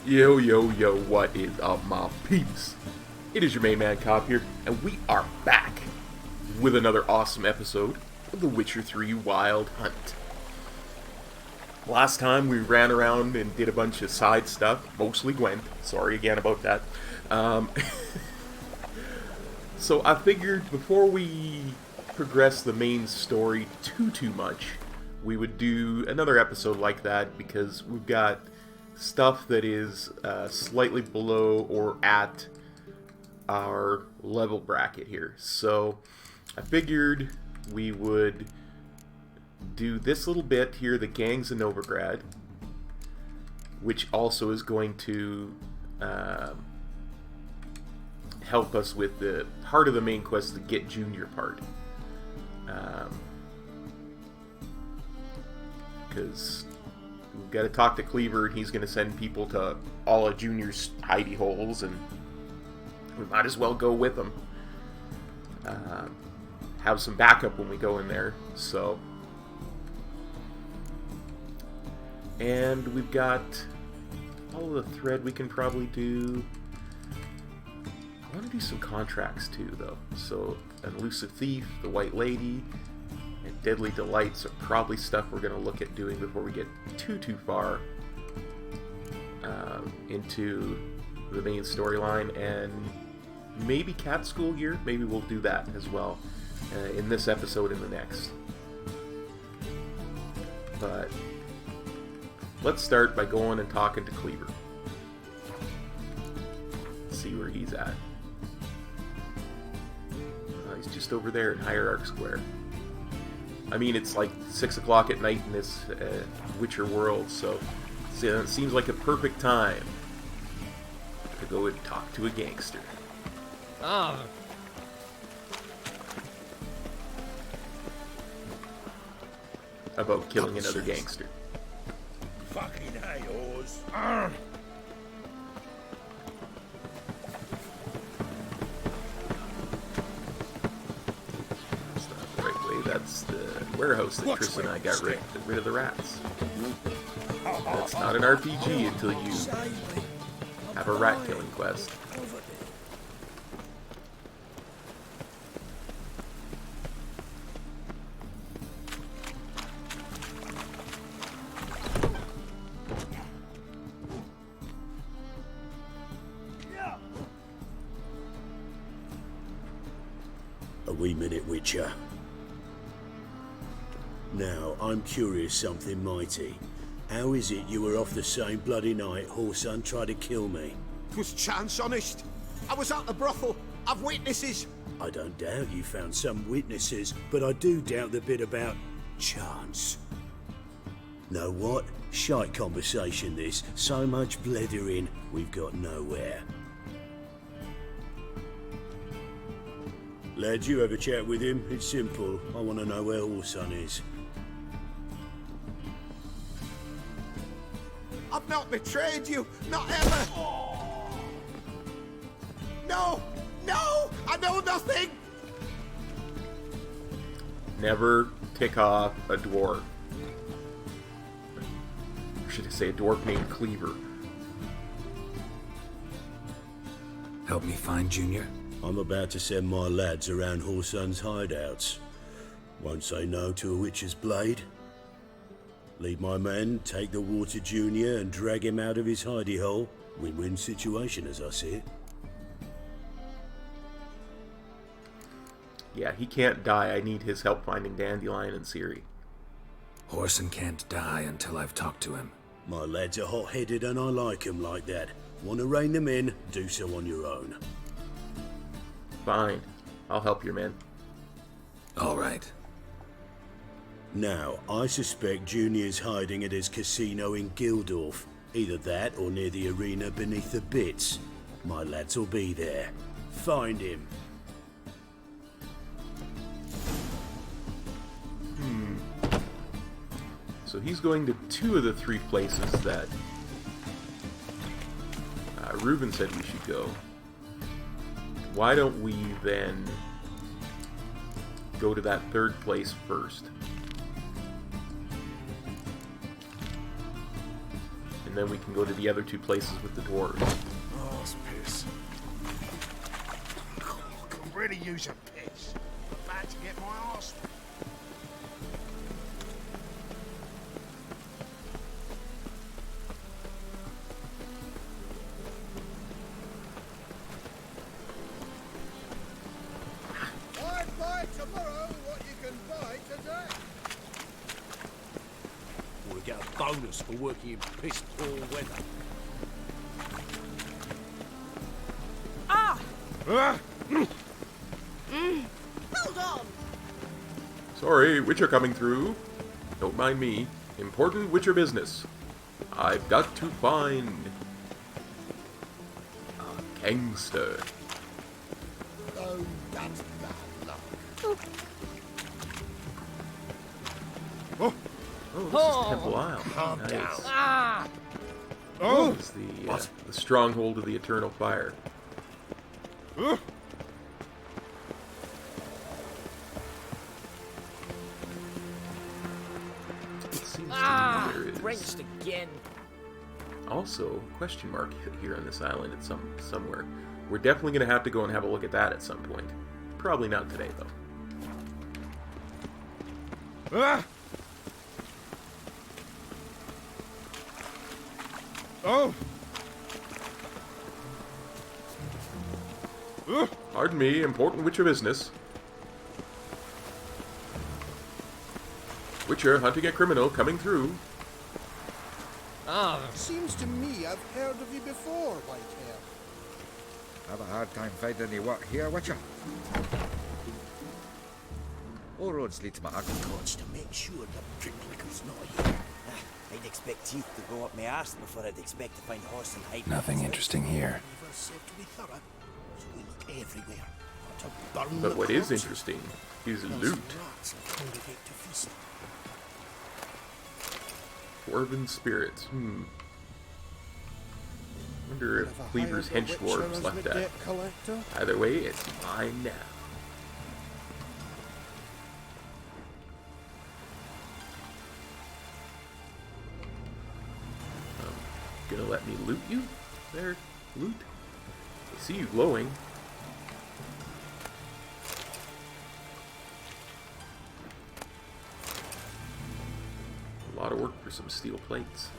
Yo, yo, yo, what is up, my peeps? It is your main man, Kop here, and we are back with another awesome episode of The Witcher 3 Wild Hunt. Last time we ran around and did a bunch of side stuff, mostly Gwent. Sorry again about that. So I figured before we progress the main story too much, we would do another episode like that because we've got stuff that is slightly below or at our level bracket here. So I figured we would do this little bit here, the gangs in Novigrad, which also is going to help us with the part of the main quest, the Get Junior part. Because we've got to talk to Cleaver, and he's going to send people to all of Junior's hidey holes, and we might as well go with them. Have some backup when we go in there, so. And we've got all of the thread we can probably do. I want to do some contracts too, though. So, an elusive thief, the White Lady, and Deadly Delights are probably stuff we're going to look at doing before we get too far into the main storyline. And maybe Cat School Gear, maybe we'll do that as well in this episode and the next. But let's start by going and talking to Cleaver. See where he's at. He's just over there in Hierarch Square. I mean, it's like 6 o'clock at night in this Witcher world, so it seems like a perfect time to go and talk to a gangster. Ah. About killing another gangster. Fucking hey-os. That's not the right way. That's the warehouse that Tris and I got rid of the rats. That's not an RPG until you have a rat killing quest. A wee minute, Witcher. Now, I'm curious something mighty. How is it you were off the same bloody night Whoreson tried to kill me? 'Twas chance, honest. I was at the brothel. I've witnesses. I don't doubt you found some witnesses, but I do doubt the bit about chance. Know what? Shite conversation this. So much blethering, we've got nowhere. Lad, you have a chat with him. It's simple. I want to know where Whoreson is. I've not betrayed you. Not ever. No! No! I know nothing! Never tick off a dwarf. Or should I say a dwarf named Cleaver? Help me find Junior? I'm about to send my lads around Whoreson's hideouts. Won't say no to a witch's blade. Lead my men, take the Water Junior and drag him out of his hidey hole. Win-win situation as I see it. Yeah, he can't die. I need his help finding Dandelion and Ciri. Whoreson can't die until I've talked to him. My lads are hot-headed and I like 'em like that. Want to rein them in? Do so on your own. Fine. I'll help your men. All right. Now, I suspect Junior's hiding at his casino in Gildorf. Either that or near the arena beneath the bits. My lads will be there. Find him. So he's going to 2 of the 3 places that Reuben said we should go. Why don't we then go to that 3rd place first? and then we can go to the other two places with the dwarves. Oh, it's piss. Oh, I can really use a piss. I'm about to get my arse. Buy tomorrow what you can buy today. We get a bonus for working in piss-poor weather. Hold on! Sorry, Witcher coming through. Don't mind me. Important Witcher business. I've got to find a gangster. Oh, that's bad luck. Oh, this is Temple Isle. Calm Nice. down. Ah! Oh, it's the stronghold of the Eternal Fire. Seems to me there is Wrenched again. also a question mark here on this island at somewhere. We're definitely going to have to go and have a look at that at some point. Probably not today, though. Pardon me, important Witcher business. Witcher hunting a criminal coming through. Ah, Seems to me I've heard of you before, Whitehair. Have a hard time finding any work here, Witcher. All roads lead to my Coach to make sure the pricklicker's not here. I'd expect teeth to go up my arse before I'd expect to find horse and hide. Nothing interesting here. Never said to be thorough, so we look everywhere. To burn But the what is corpses. interesting is Those loot. rats will congregate to feast. Dwarven spirits. Wonder if Cleaver's hench dwarves left that. Either way, it's mine now. Gonna let me loot you? There, loot. I see you glowing. A lot of work for some steel plates.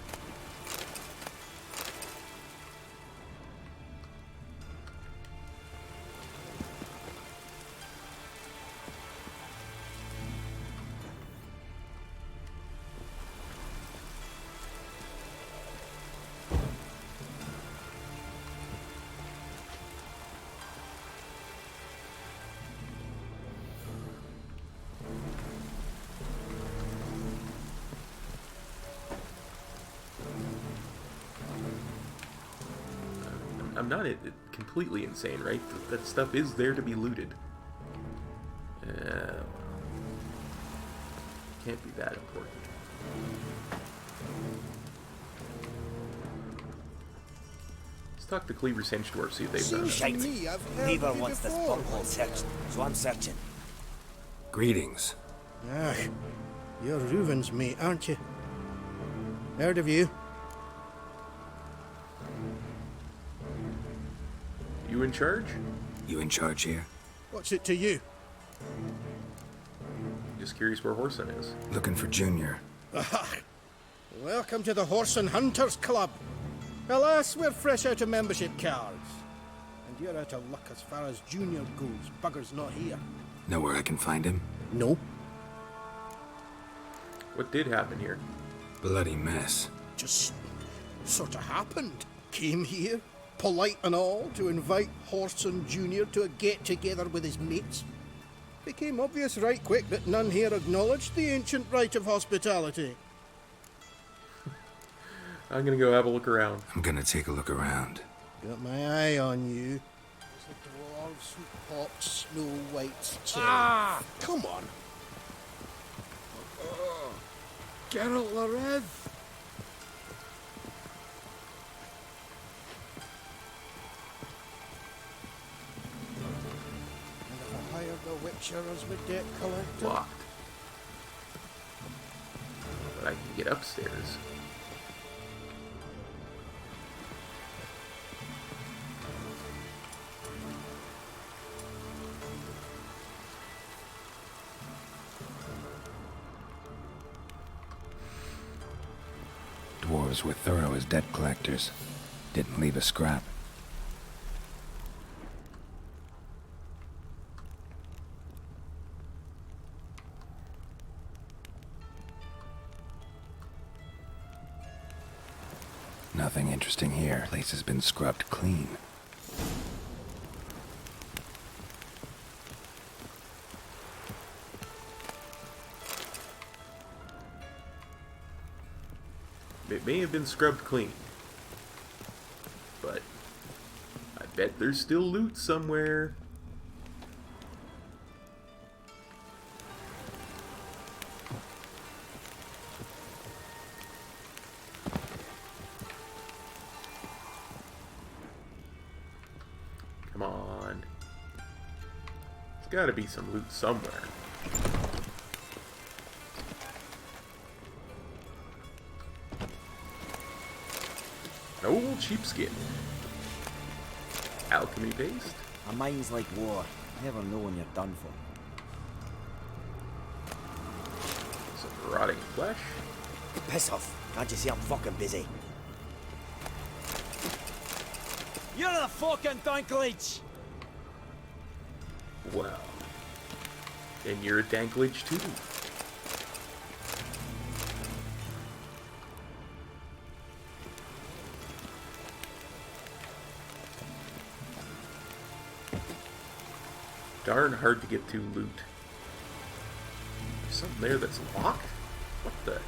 I'm not completely insane, right? That stuff is there to be looted. Can't be that important. Let's talk to Cleaver's hench dwarf, see if they've done Shite. me I've heard Cleaver of you wants this before, bunghole searched, so I'm searching. Greetings. Ah, you're Reuven's mate, aren't you? Heard of you. You in charge? You in charge here? What's it to you? Just curious where Horson is. Looking for Junior. Welcome to the Horse and Hunters Club. Alas, we're fresh out of membership cards. And you're out of luck as far as Junior goes. Bugger's not here. Know where I can find him? No. What did happen here? Bloody mess. Just sort of happened. Came here, polite and all, to invite Horson Junior to a get-together with his mates. Became obvious right quick that none here acknowledged the ancient right of hospitality. I'm gonna go have a look around. I'm gonna take a look around. Got my eye on you. It's the dwarves who popped Snow White's cherry. Ah! Come on. Geralt the Red. And if I hired the Witcher as my debt collector? Locked. But I can get upstairs. dwarves were thorough as debt collectors. Didn't leave a scrap. Nothing interesting here. Place has been scrubbed clean. It may have been scrubbed clean, but I bet there's still loot somewhere. Come on. There's gotta be some loot somewhere. Old sheepskin. Alchemy paste. A mind's like war. Never know when you're done for. Some rotting flesh. Piss off. Can't you see I'm fucking busy? You're the fucking Danklage! Well. And you're a Danklage too. Darn hard to get to loot. There's something there that's locked? What the?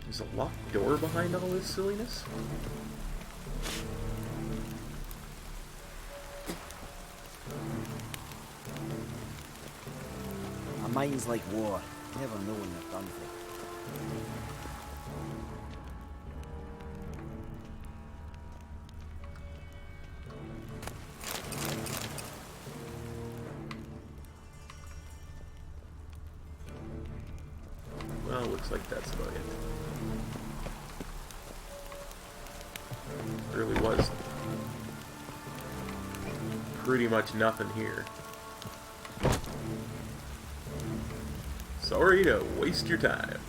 There's a locked door behind all this silliness? A mind's like war. Never know when you're done for. Well, looks like that's about it. Really was pretty much nothing here. Sorry to waste your time.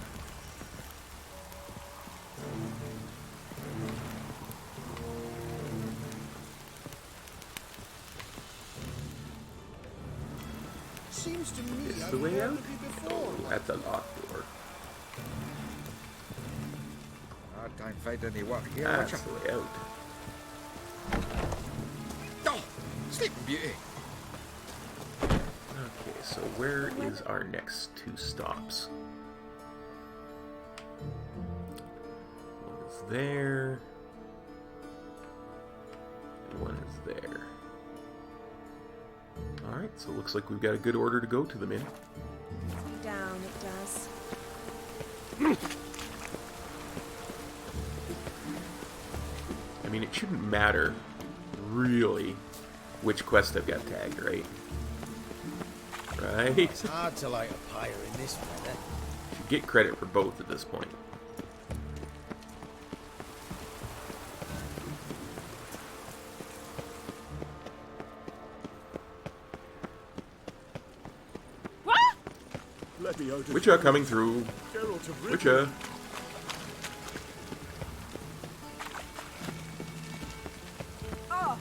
Seems to me Is I've the way heard out? of you before. Oh, that's a locked door. Hard time finding any work here, That's Witcher. the way out. Oh, Sleeping Beauty. Okay, so where is our next two stops? One is there. And one is there. Alright, so it looks like we've got a good order to go to them in. Down it does. I mean, it shouldn't matter, really, which quest I've got tagged, right? Right? It's hard to light a pyre in this weather. Should get credit for both at this point. Witcher coming through. Witcher. Oh,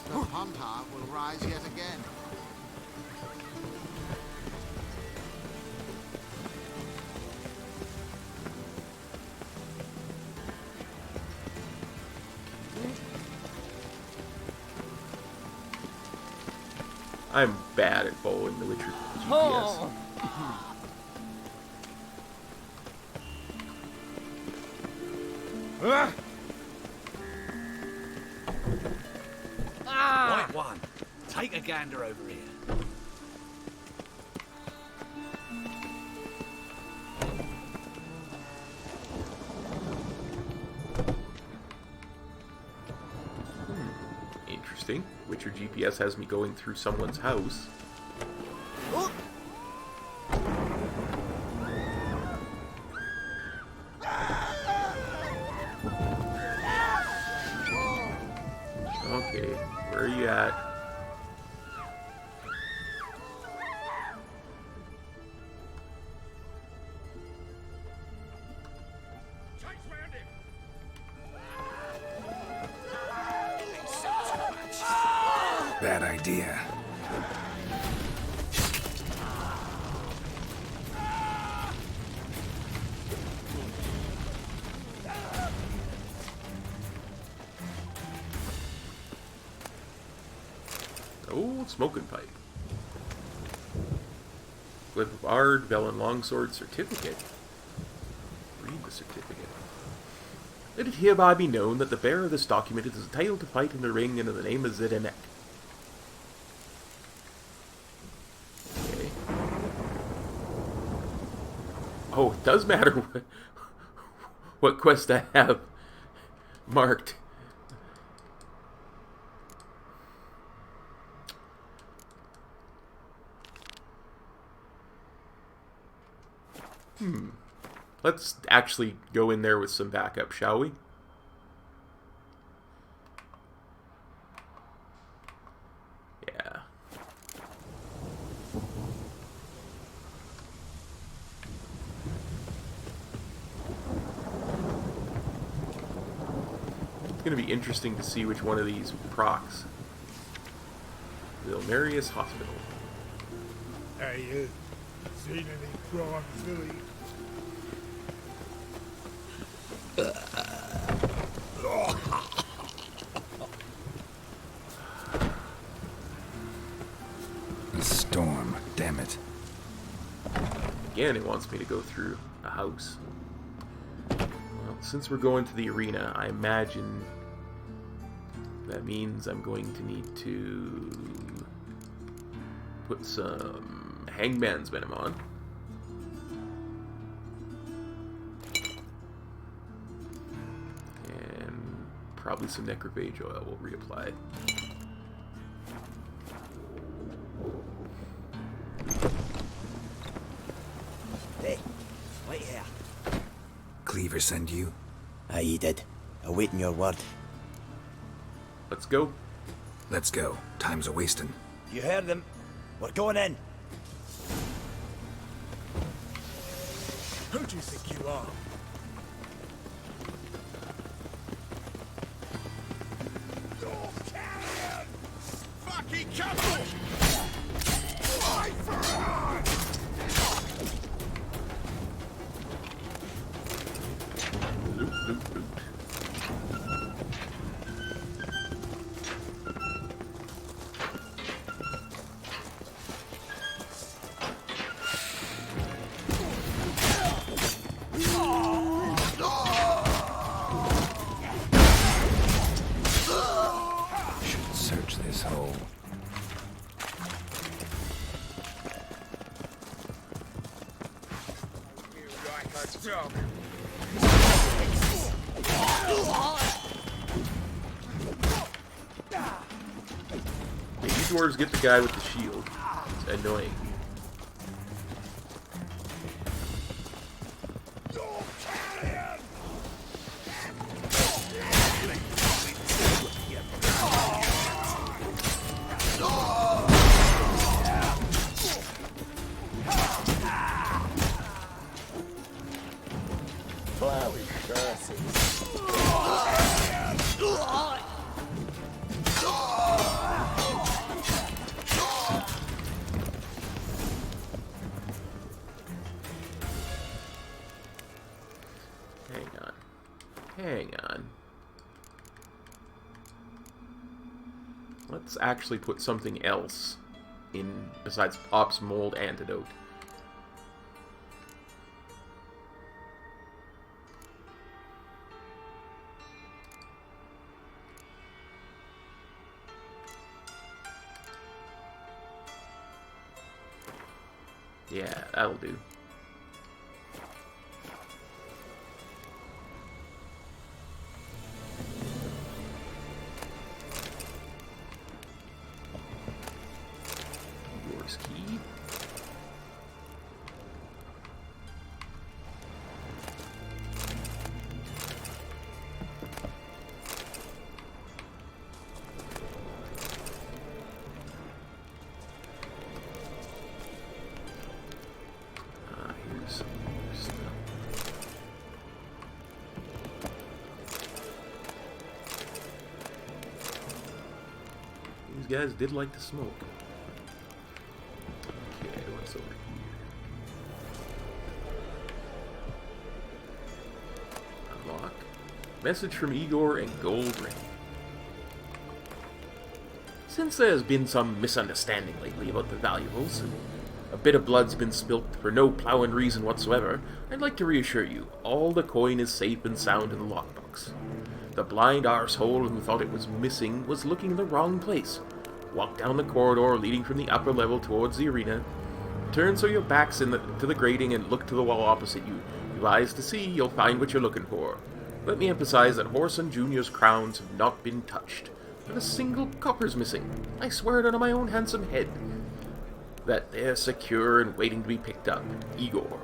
The Hunter will rise yet again. I'm bad at following the Witcher GPS. Oh. Right one. Take a gander over here. Interesting. Witcher GPS has me going through someone's house. we at? Bad idea. Old smoking pipe. With Bard, Velen Longsword certificate. Read the certificate. Let it hereby be known that the bearer of this document is entitled to fight in the ring under the name of Zedenek. Okay. Oh, it does matter what quest I have marked. Let's actually go in there with some backup, shall we? Yeah. It's going to be interesting to see which one of these procs. Vilmerius Hospital. Hey, seen any crime, Philly? A storm, damn it. Again, it wants me to go through a house. Well, since we're going to the arena, I imagine that means I'm going to need to put some Hangman's Venom on. And probably some Necrophage oil will reapply. Hey, wait here. Cleaver send you? Aye, he did. Awaiting your word. Let's go. Let's go. Time's a-wasting. You heard them. We're going in. Who do you think you are? Fucking couple! Fight for her! Loot, loot, loot. Should search this hole. You like a dog. Yeah, you dwarves get the guy with the shield. It's annoying. Hang on. Let's actually put something else in besides Pop's mold antidote. Yeah, that'll do. Yours key. These guys did like to smoke. Okay, what's over here? Unlock. Message from Igor and gold ring. Since there's been some misunderstanding lately about the valuables, and a bit of blood's been spilt for no plowing reason whatsoever, I'd like to reassure you, all the coin is safe and sound in the lockbox. The blind arsehole who thought it was missing was looking in the wrong place. Walk down the corridor leading from the upper level towards the arena. Turn so your back's to the grating and look to the wall opposite you. You've eyes to see, you'll find what you're looking for. Let me emphasize that Whoreson Jr.'s crowns have not been touched. Not a single copper's missing. I swear it on my own handsome head. That they're secure and waiting to be picked up. Igor.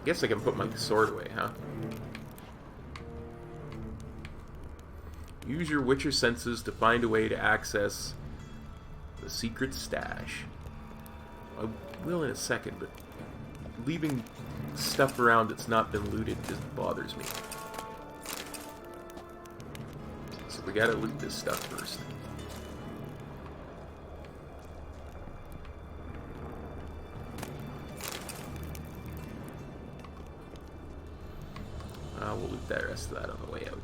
Guess I can put my sword away, huh? Use your Witcher senses to find a way to access the secret stash. I will in a second, but leaving stuff around that's not been looted just bothers me. So we gotta loot this stuff first. We'll loot that rest of that on the way out.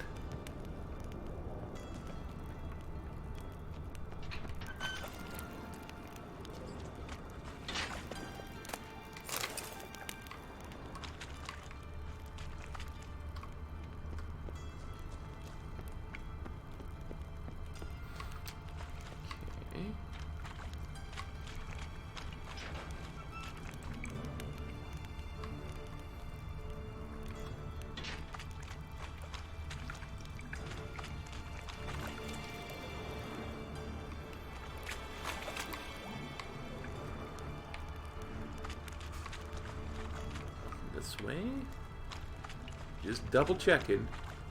This way? Just double checking.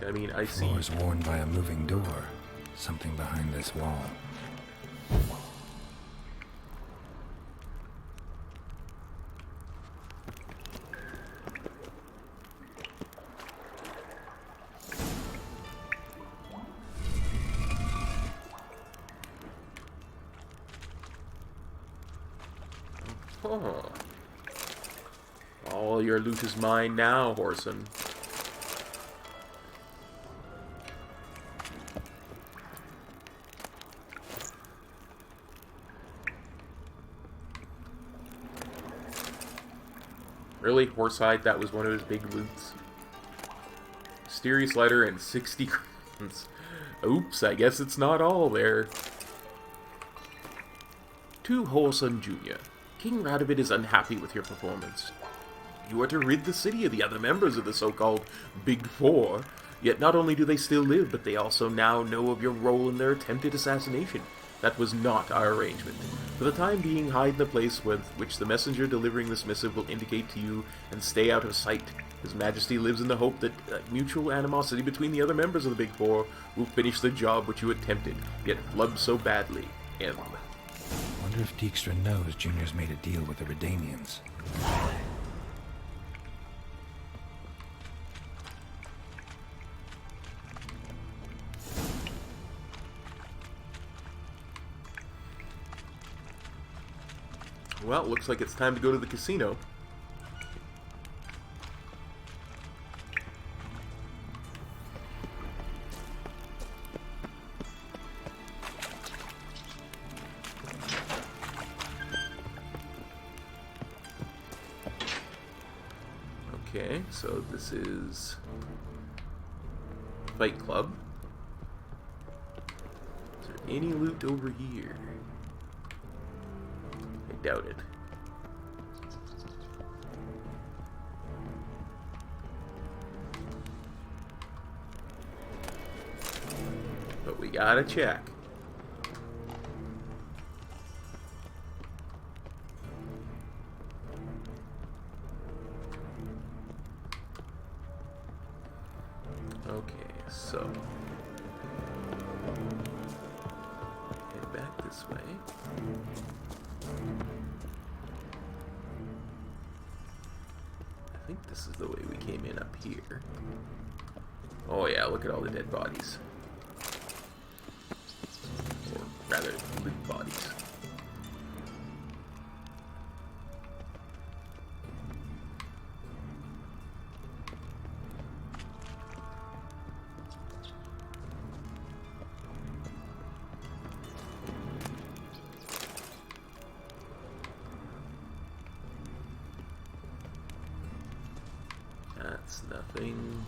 I mean, I see. Floor is worn by a moving door. Something behind this wall. Oh. All your loot is mine now, Whoreson. Really, Horsehide, that was one of his big loots. Mysterious letter and 60 crowns. Oops, I guess it's not all there. To Whoreson Jr. King Radovid is unhappy with your performance. You are to rid the city of the other members of the so-called Big Four, yet not only do they still live, but they also now know of your role in their attempted assassination. That was not our arrangement. For the time being, hide in the place with which the messenger delivering this missive will indicate to you, and stay out of sight. His Majesty lives in the hope that mutual animosity between the other members of the Big Four will finish the job which you attempted, yet flubbed so badly. M. Wonder if Dijkstra knows Junior's made a deal with the Redanians. Well, looks like it's time to go to the casino. Okay, so this is Fight Club. Is there any loot over here? I doubt it. But we gotta check. Okay, so head back this way. This is the way we came in up here. Oh yeah, look at all the dead bodies. Or rather, loot bodies. That's nothing.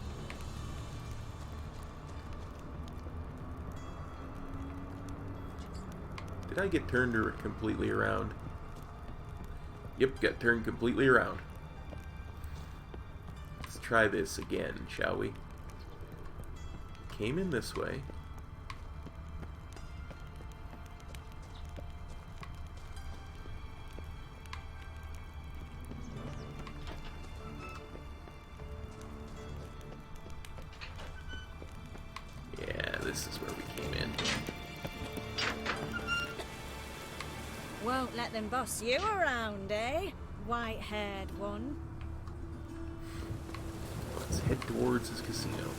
Did I get turned completely around? Yep, got turned completely around. Let's try this again, shall we? Came in this way. Yeah, this is where we came in. Won't let them boss you around, eh? White-haired one. Let's head towards his casino.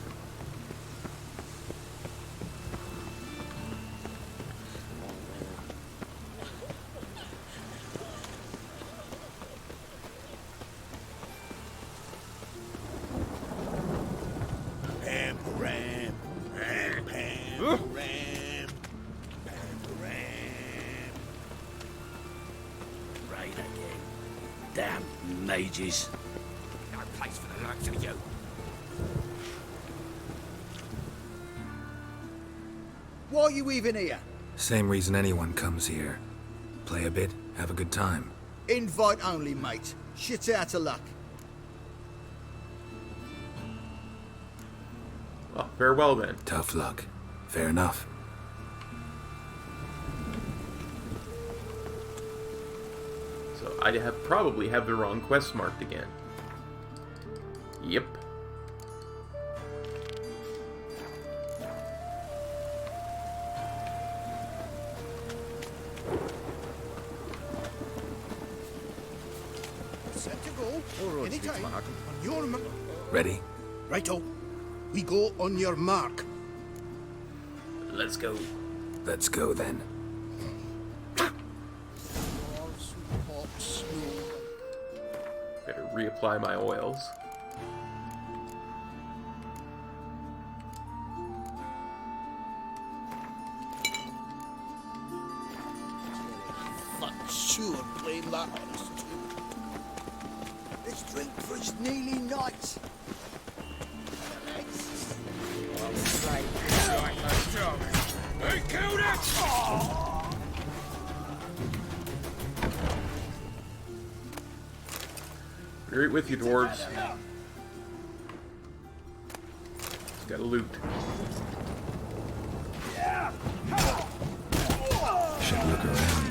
Pam, ram, ram, pam, ram, pam, ram. Right again. Damn mages. No place for the likes of you. Why are you even here? Same reason anyone comes here. Play a bit, have a good time. Invite only, mate. Shit's out of luck. Well, farewell then. Tough luck. Fair enough. So I probably have the wrong quest marked again. Yep. Set to go. All roads lead to Anytime. Markham. On your mark. Ready? Righto. We go on your mark. Let's go. Let's go then. Dwarves, pops, Better reapply my oils. fuck sure blame that on us too. Let's drink for his nearly night. He killed it! Be right with you, dwarves. Gotta loot. Should look around.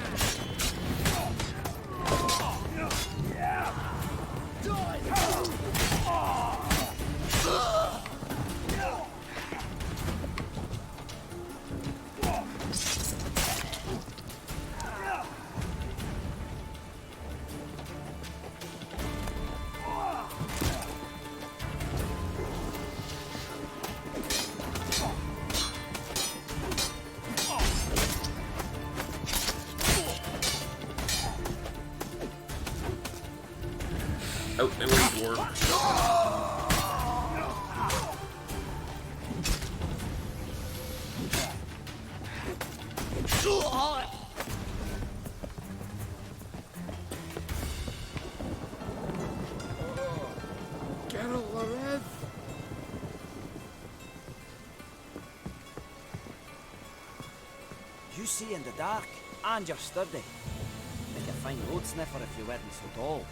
Oh, there was a dwarf. You see in the dark, and you're sturdy. Make a fine road sniffer if you weren't so tall.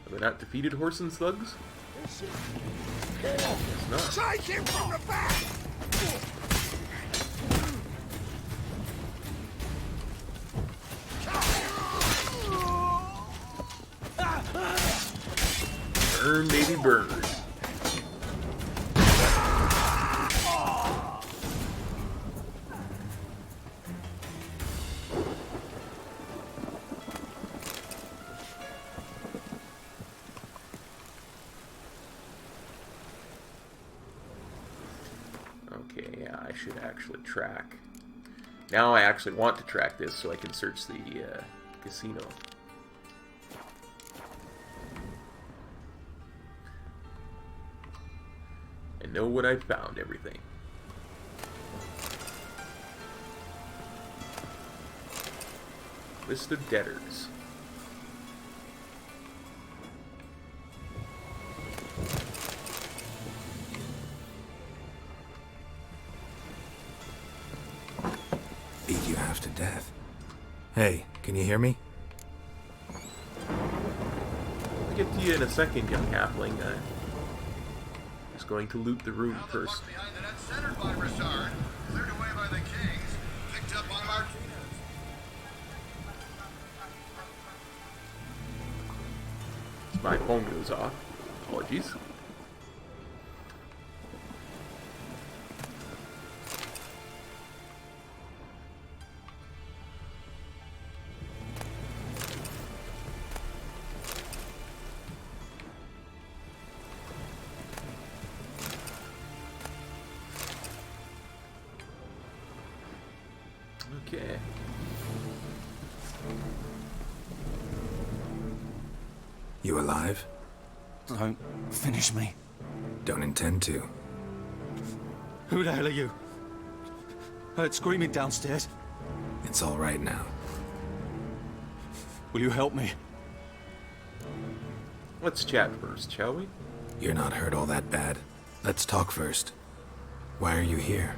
Are they not defeated horse and slugs? It's not. Take him from the back! Burn, baby, burn. Okay, yeah, I should actually track. Now I actually want to track this so I can search the casino. And know what I found, everything. List of debtors. Beat you half to death. Hey, can you hear me? I'll get to you in a second, young halfling. Just going to loot the room first. Behind the net centered by Broussard, cleared away by the Kings, picked up by Martinez. My phone goes off. Apologies. Okay. You alive? Don't finish me. Don't intend to. Who the hell are you? Heard screaming downstairs. It's all right now. Will you help me? Let's chat first, shall we? You're not hurt all that bad. Let's talk first. Why are you here?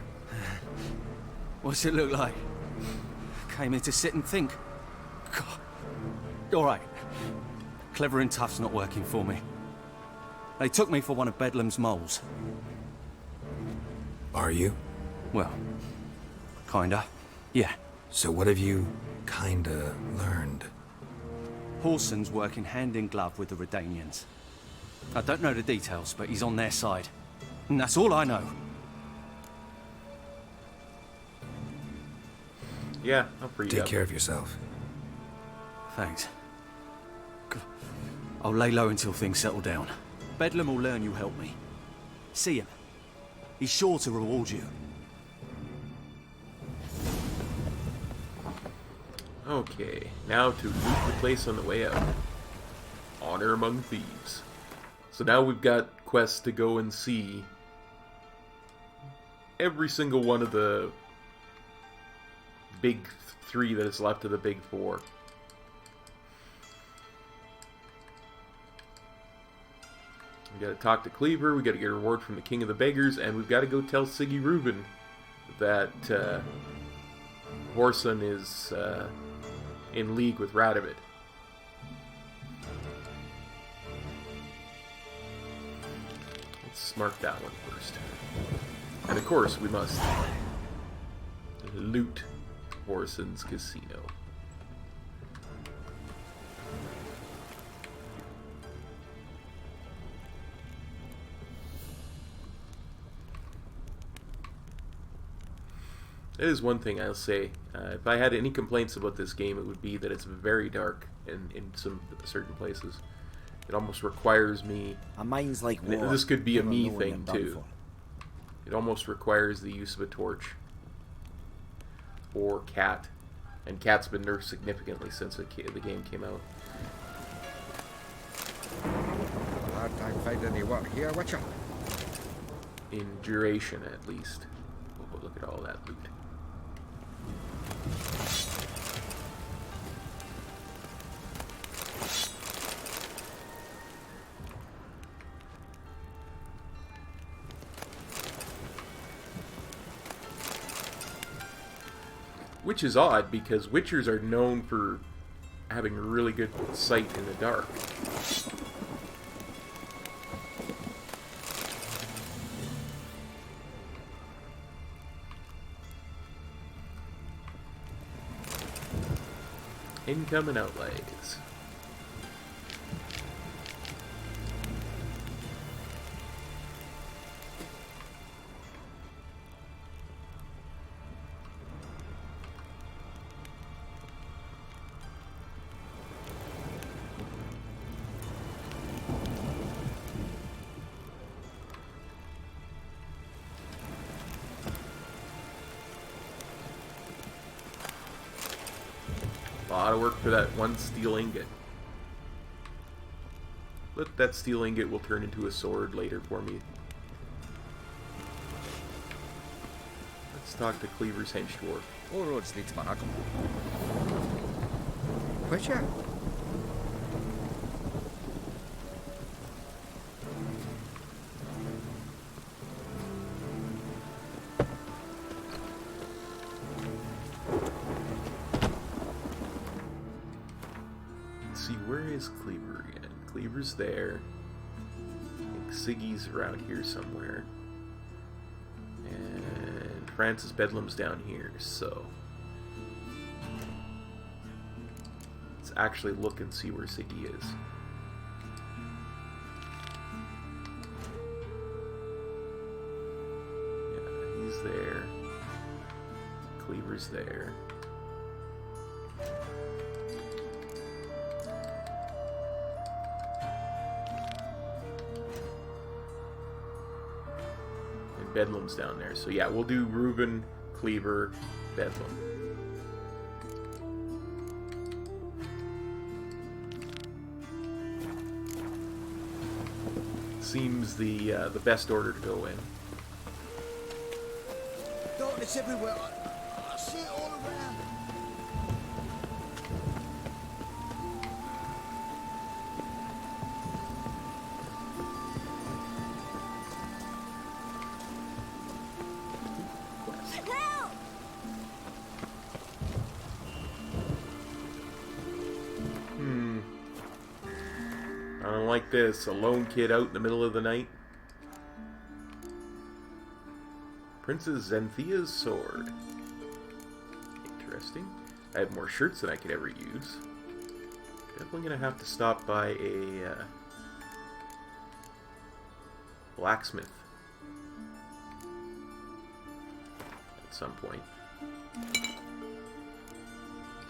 What's it look like? Came here to sit and think. God. All right. Clever and tough's not working for me. They took me for one of Bedlam's moles. Are you? Well, kinda. Yeah. So what have you kinda learned? Whoreson's working hand in glove with the Redanians. I don't know the details, but he's on their side. And that's all I know. Yeah, I'll free you Take up. care of yourself. Thanks. I'll lay low until things settle down. Bedlam will learn you help me. See him. He's sure to reward you. Okay, now to loot the place on the way out. Honor among thieves. So now we've got quests to go and see every single one of the big three that is left of the big four. We gotta talk to Cleaver, we gotta get a reward from the King of the Beggars, and we've gotta go tell Siggy Reuben that Whoreson is in league with Radovid. Let's mark that one first. And of course, we must loot Whoreson's casino. That is one thing I'll say. If I had any complaints about this game, it would be that it's very dark in some certain places. It almost requires me... A mind's like and war. this could be a Never me know when thing, you're done too. for. It almost requires the use of a torch. Or cat. And cat's been nerfed significantly since the game came out. A hard time finding any work here, Witcher. In duration, at least. Oh, look at all that loot. Which is odd, because Witchers are known for having really good sight in the dark. Income and outlays. lot of work for that one steel ingot. But that steel ingot will turn into a sword later for me. Let's talk to Cleaver's hench dwarf. All roads lead to Manacum. Which ya? Let's see, where is Cleaver again? Cleaver's there. I think Siggy's around here somewhere. And Francis Bedlam's down here, so let's actually look and see where Siggy is. Yeah, he's there. Cleaver's there. Bedlam's down there. So yeah, we'll do Reuben, Cleaver, Bedlam. Seems the best order to go in. Darkness everywhere. I see it all around. I don't like this. A lone kid out in the middle of the night. Princess Xanthia's sword. Interesting. I have more shirts than I could ever use. Definitely gonna have to stop by a blacksmith at some point.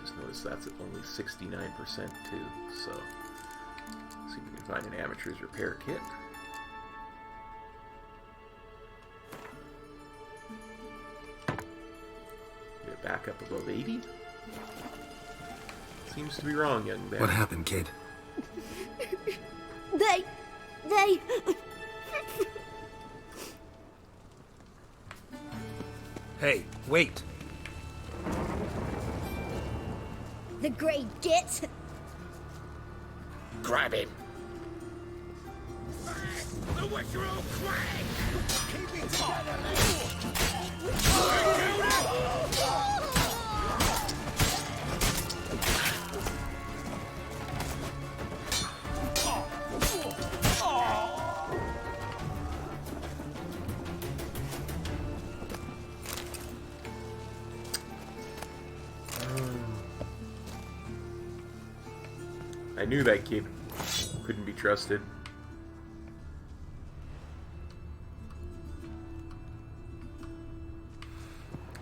Just noticed that's at only 69% too, so see if we can find an amateur's repair kit. Get it back up above 80. Seems to be wrong, young man. What happened, kid? They... Hey, wait! The Grey Git. Grab him! The Witcher all crack! Keep it together, I knew that kid couldn't be trusted.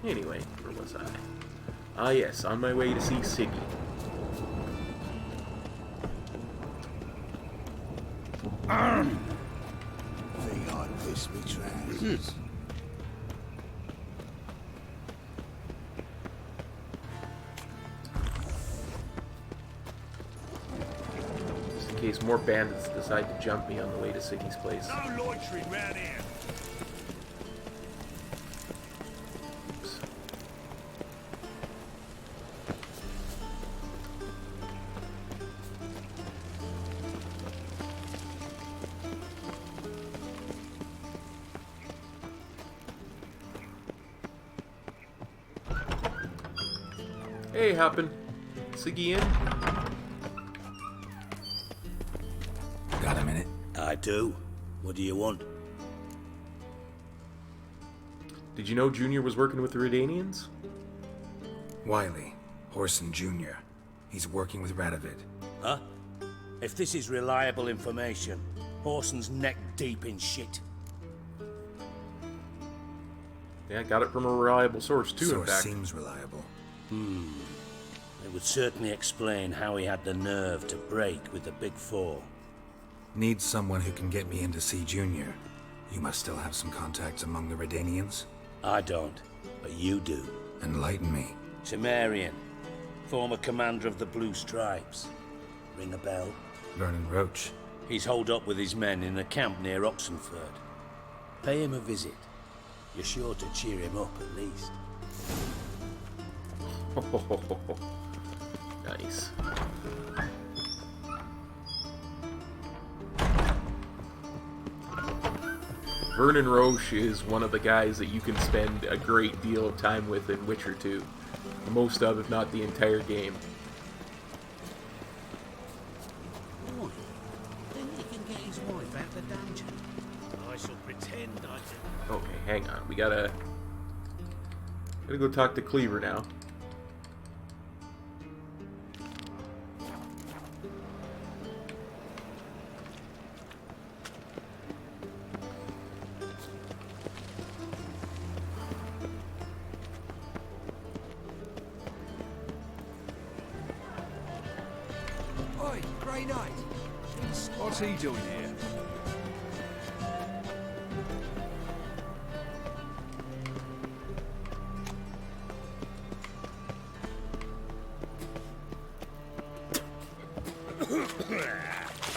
Anyway, where was I? Ah yes, on my way to see Siggy. Think I'd piss me trousers. Just in case more bandits decide to jump me on the way to Siggy's place. No loitering round here. Oops. Hey, Hoppin'. Siggy in? Got a minute? I do. What do you want? Did you know Junior was working with the Redanians? Wiley, Horson Jr. He's working with Radovid. Huh? If this is reliable information, Horson's neck deep in shit. Yeah, got it from a reliable source too, in Source fact. seems reliable. It would certainly explain how he had the nerve to break with the Big Four. Need someone who can get me in to see Junior. You must still have some contacts among the Redanians. I don't, but you do. Enlighten me. Cimmerian. Former commander of the Blue Stripes. Ring a bell? Vernon Roach. He's holed up with his men in a camp near Oxenford. Pay him a visit. You're sure to cheer him up at least. Nice. Vernon Roche is one of the guys that you can spend a great deal of time with in Witcher 2. Most of, if not the entire game. Oh, then he can get his wife out the dungeon. I shall pretend I can. Okay, hang on. We gotta go talk to Cleaver now. Oi, Grey Knight. What's he doing here?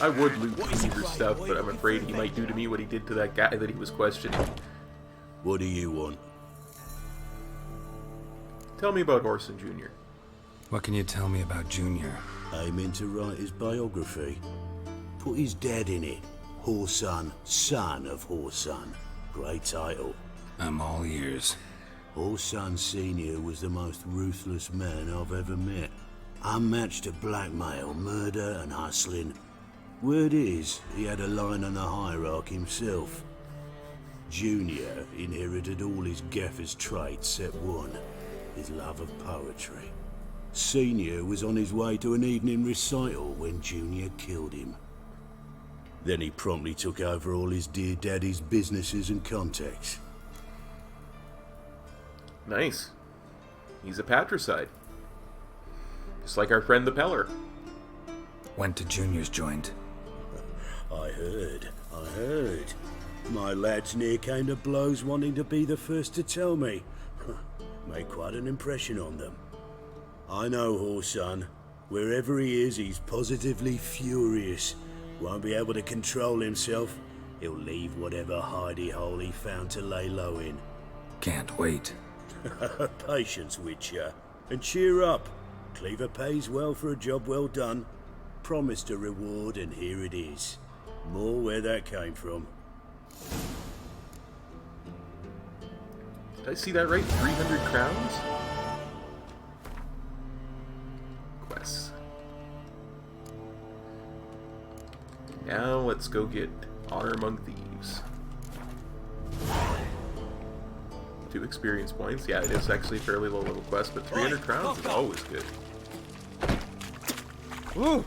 I would loot Cleaver's stuff, but I'm afraid he might do to me what he did to that guy that he was questioning. What do you want? Tell me about Orson Jr. What can you tell me about Junior? Aiming to write his biography. Put his dad in it. Horson, son of Horson. Great title. I'm all ears. Horson Sr. was the most ruthless man I've ever met. Unmatched at blackmail, murder and hustling. Word is, he had a line on the hierarchy himself. Junior inherited all his gaffer's traits except one, his love of poetry. Senior was on his way to an evening recital when Junior killed him. Then he promptly took over all his dear daddy's businesses and contacts. Nice. He's a patricide. Just like our friend the Peller. Went to Junior's joint. I heard. My lads near came to blows wanting to be the first to tell me. Made quite an impression on them. I know Horson. Wherever he is, he's positively furious. Won't be able to control himself. He'll leave whatever hidey hole he found to lay low in. Can't wait. Patience, Witcher. And cheer up. Cleaver pays well for a job well done. Promised a reward, and here it is. More where that came from. Did I see that right? 300 crowns? Quests. Now let's go get Honor Among Thieves. 2 experience points. Yeah, it is actually a fairly low level quest, but 300 crowns is always good. Ooh.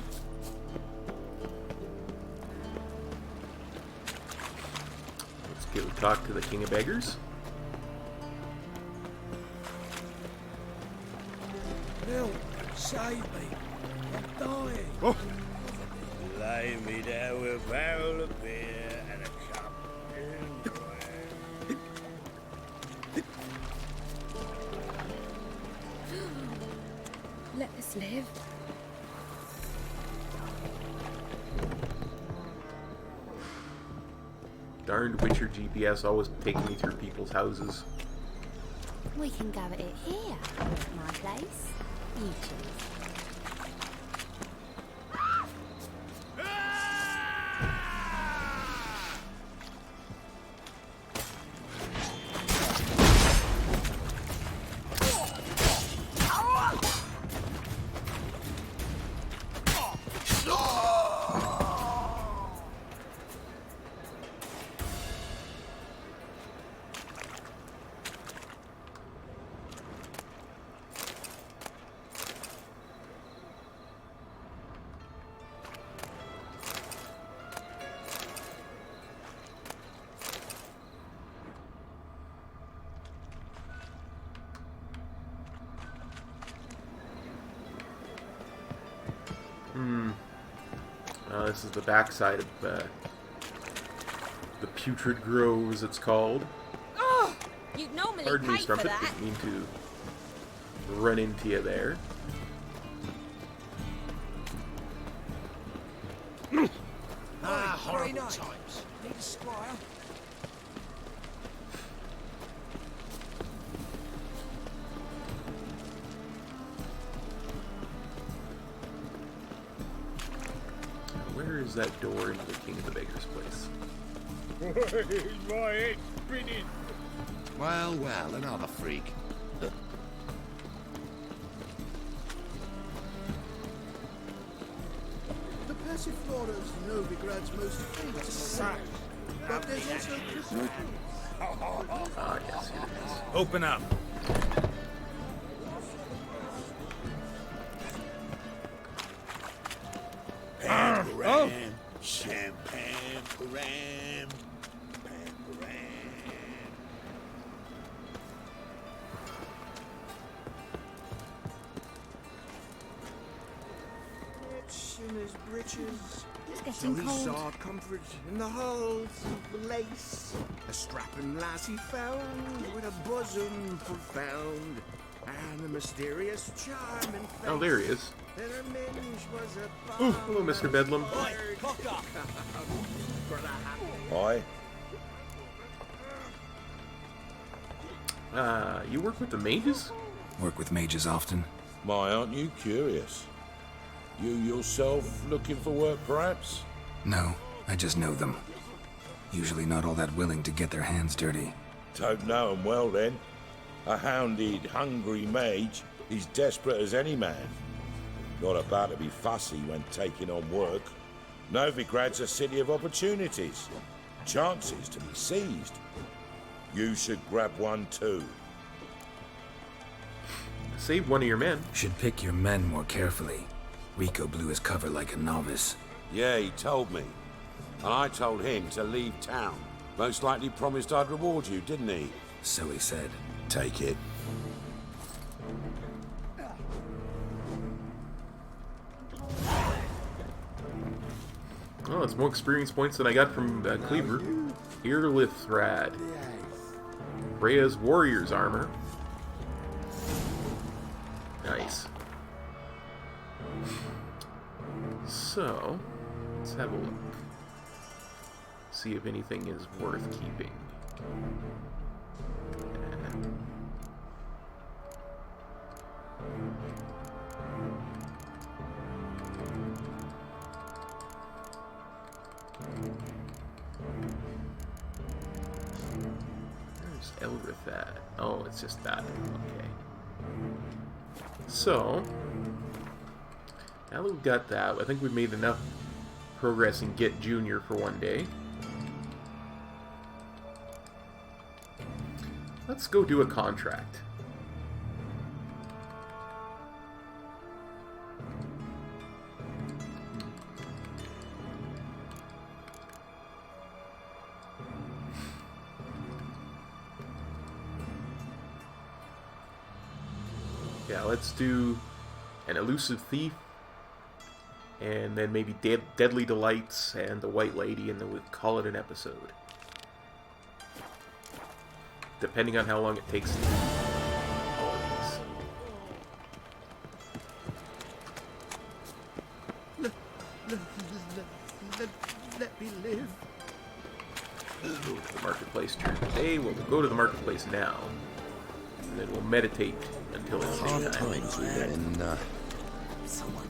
Let's go talk to the King of Beggars. Help! Save me! I'm dying! Oh. Lay me down with a barrel of beer and a cup. Let us live. Darned Witcher GPS always taking me through people's houses. We can go at it here. My place. You choose. This is the backside of the Putrid Groves, it's called. Oh, you'd normally Pardon me, pay for Strumpet. that. Didn't mean to run into you there. horrible times. Need a squire. Where is that door into the King of the Beggars place? My head's spinning. Well, well, another freak. The Passiflora is Novigrad's most famous site. But there's also Christmas. Ah, yes, here it is. Open up. Param, champagne, param, param. It's in his breeches. It's So getting he cold. saw comfort in the halls of lace. A strapping lass he found with a bosom profound. And a mysterious charm and face. Oh, there he is. And her minge was a Ooh, hello, Mr. Bedlam. Oi, cock up. Aye. You work with the mages? Work with mages often. My, aren't you curious? You yourself looking for work, perhaps? No, I just know them. Usually not all that willing to get their hands dirty. Don't know 'em well, then. A hounded, hungry mage is desperate as any man. Not about to be fussy when taking on work. Novigrad's a city of opportunities. Chances to be seized. You should grab one too. Save one of your men. Should pick your men more carefully. Rico blew his cover like a novice. Yeah, he told me. And I told him to leave town. Most likely promised I'd reward you, didn't he? So he said. Take it. Oh, it's more experience points than I got from Cleaver. Earlithrad. Rhea's warrior's armor. Nice. So, let's have a look. See if anything is worth keeping. Where's Elrithad? Oh, it's just that. Okay. So, now that we've got that, I think we've made enough progress in Get Junior for one day. Let's go do a contract. Yeah, let's do an elusive thief, and then maybe deadly delights and the white lady, and then we'll call it an episode. Depending on how long it takes to do all of Let me live. these. Go to the marketplace during the day. We'll go to the marketplace now, and then we'll meditate until it's Hard time. times we live in, Someone.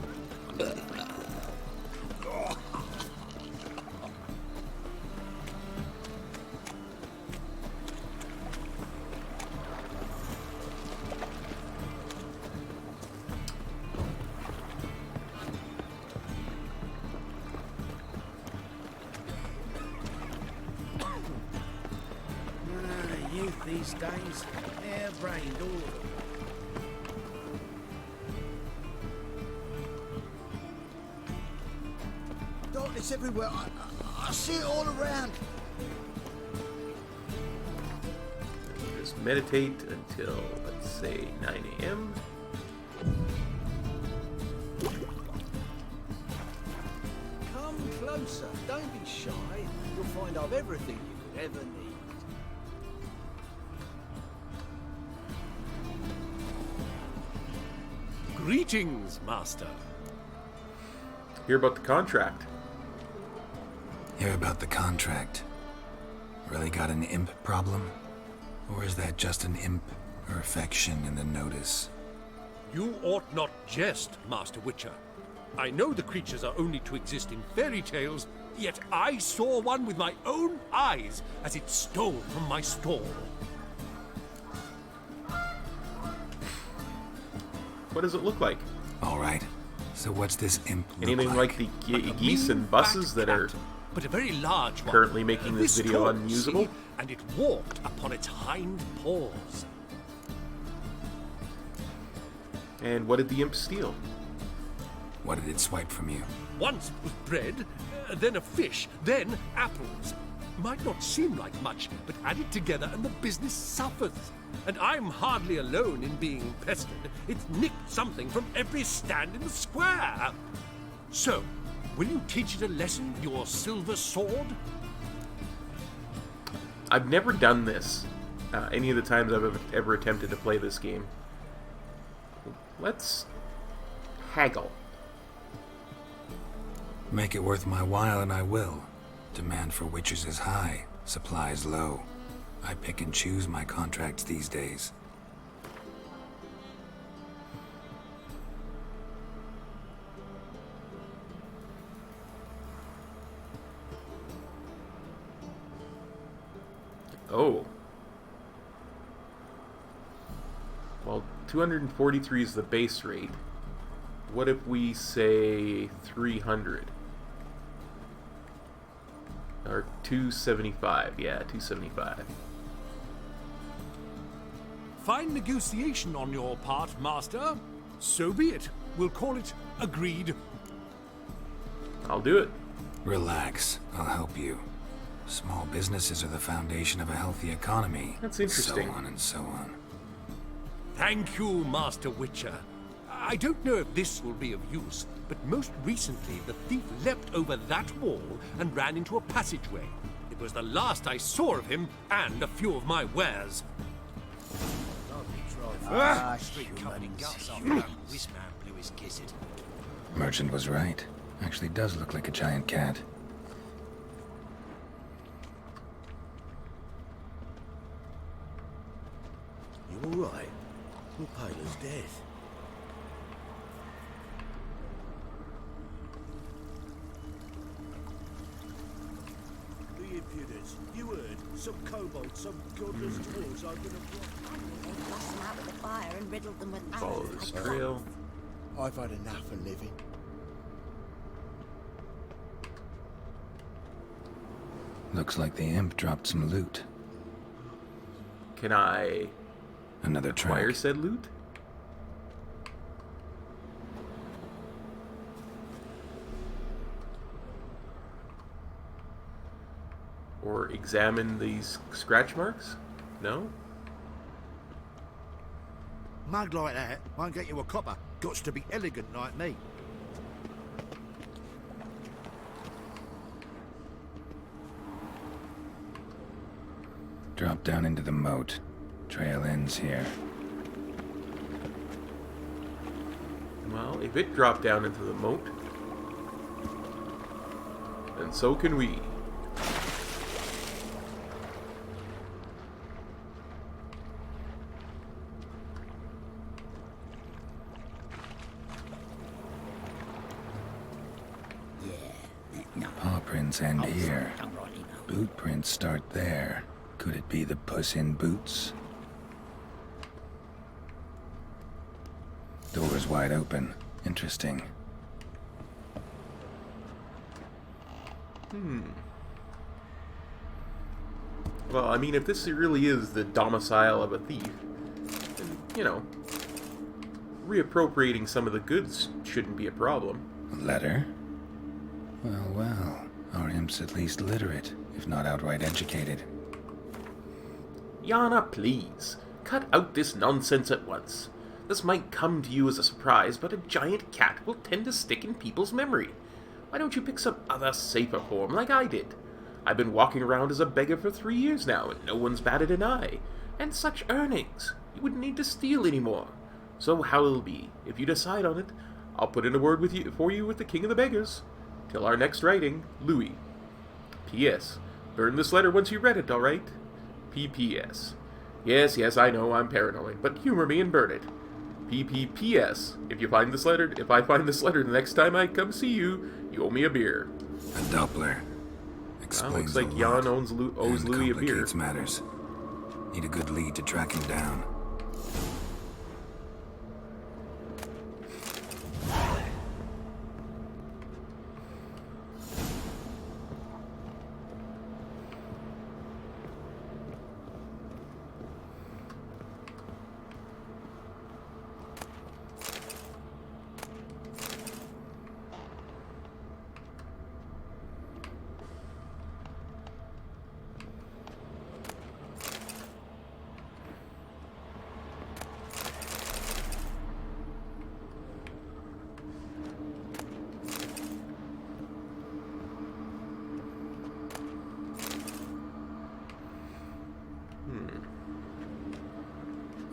Youth these days, hair-brained all of them. Darkness everywhere. I see it all around. Just meditate until, let's say, 9 a.m. Come closer. Don't be shy. You'll find I've everything you could ever need. Greetings, Master. Hear about the contract. Hear about the contract. Really got an imp problem? Or is that just an imp or affection in the notice? You ought not jest, Master Witcher. I know the creatures are only to exist in fairy tales, yet I saw one with my own eyes as it stole from my stall. What does it look like? All right. So what's this imp look Anything like the geese and buses that are but a very large one. currently making this video tall, unusable? see? And it walked upon its hind paws. And what did the imp steal? What did it swipe from you? Once it was bread, then a fish, then apples. Might not seem like much, but add it together and the business suffers. And I'm hardly alone in being pestered. It's nicked something from every stand in the square. So, will you teach it a lesson with your silver sword? I've never done this. Any of the times I've ever attempted to play this game. Let's haggle. Make it worth my while and I will. Demand for witches is high, supplies low. I pick and choose my contracts these days. Oh. Well, 243 is the base rate. What if we say 300? Or 275, yeah, 275. Fine negotiation on your part, Master. So be it. We'll call it agreed. I'll do it. Relax, I'll help you. Small businesses are the foundation of a healthy economy. That's interesting. So on and so on. Thank you, Master Witcher. I don't know if this will be of use, but most recently the thief leapt over that wall and ran into a passageway. It was the last I saw of him and a few of my wares. Merchant was right. Actually does look like a giant cat. You all right? Your Paler's dead. The impudence. You heard? Some kobolds, some godless dwarves are gonna They flushed them out with the fire and riddled them with Follow arrows. this trail. I've had enough of living. Looks like the imp dropped some loot. Can I Another acquire track. said loot? Or examine these scratch marks? No? Mug like that won't get you a copper. Gots to be elegant like me. Drop down into the moat. Trail ends here. Well, if it dropped down into the moat, then so can we. Paw prints end here. Boot prints start there. Could it be the Puss in Boots? Door's wide open. Interesting. Well, I mean, if this really is the domicile of a thief, then, you know, reappropriating some of the goods shouldn't be a problem. A letter? Well, well. Our imp's at least literate, if not outright educated. Yana, please. Cut out this nonsense at once. This might come to you as a surprise, but a giant cat will tend to stick in people's memory. Why don't you pick some other safer form like I did? I've been walking around as a beggar for 3 years now, and no one's batted an eye. And such earnings. You wouldn't need to steal anymore. So how it'll be. If you decide on it, I'll put in a word for you with the king of the beggars. Till our next writing, Louis. P.S. Burn this letter once you read it, alright? P.P.S. Yes, I know I'm paranoid, but humor me and burn it. P.P.P.S. If I find this letter the next time I come see you, you owe me a beer. A Doppler. Explains looks like Jan owes Louis a beer. Complicates matters. Need a good lead to track him down.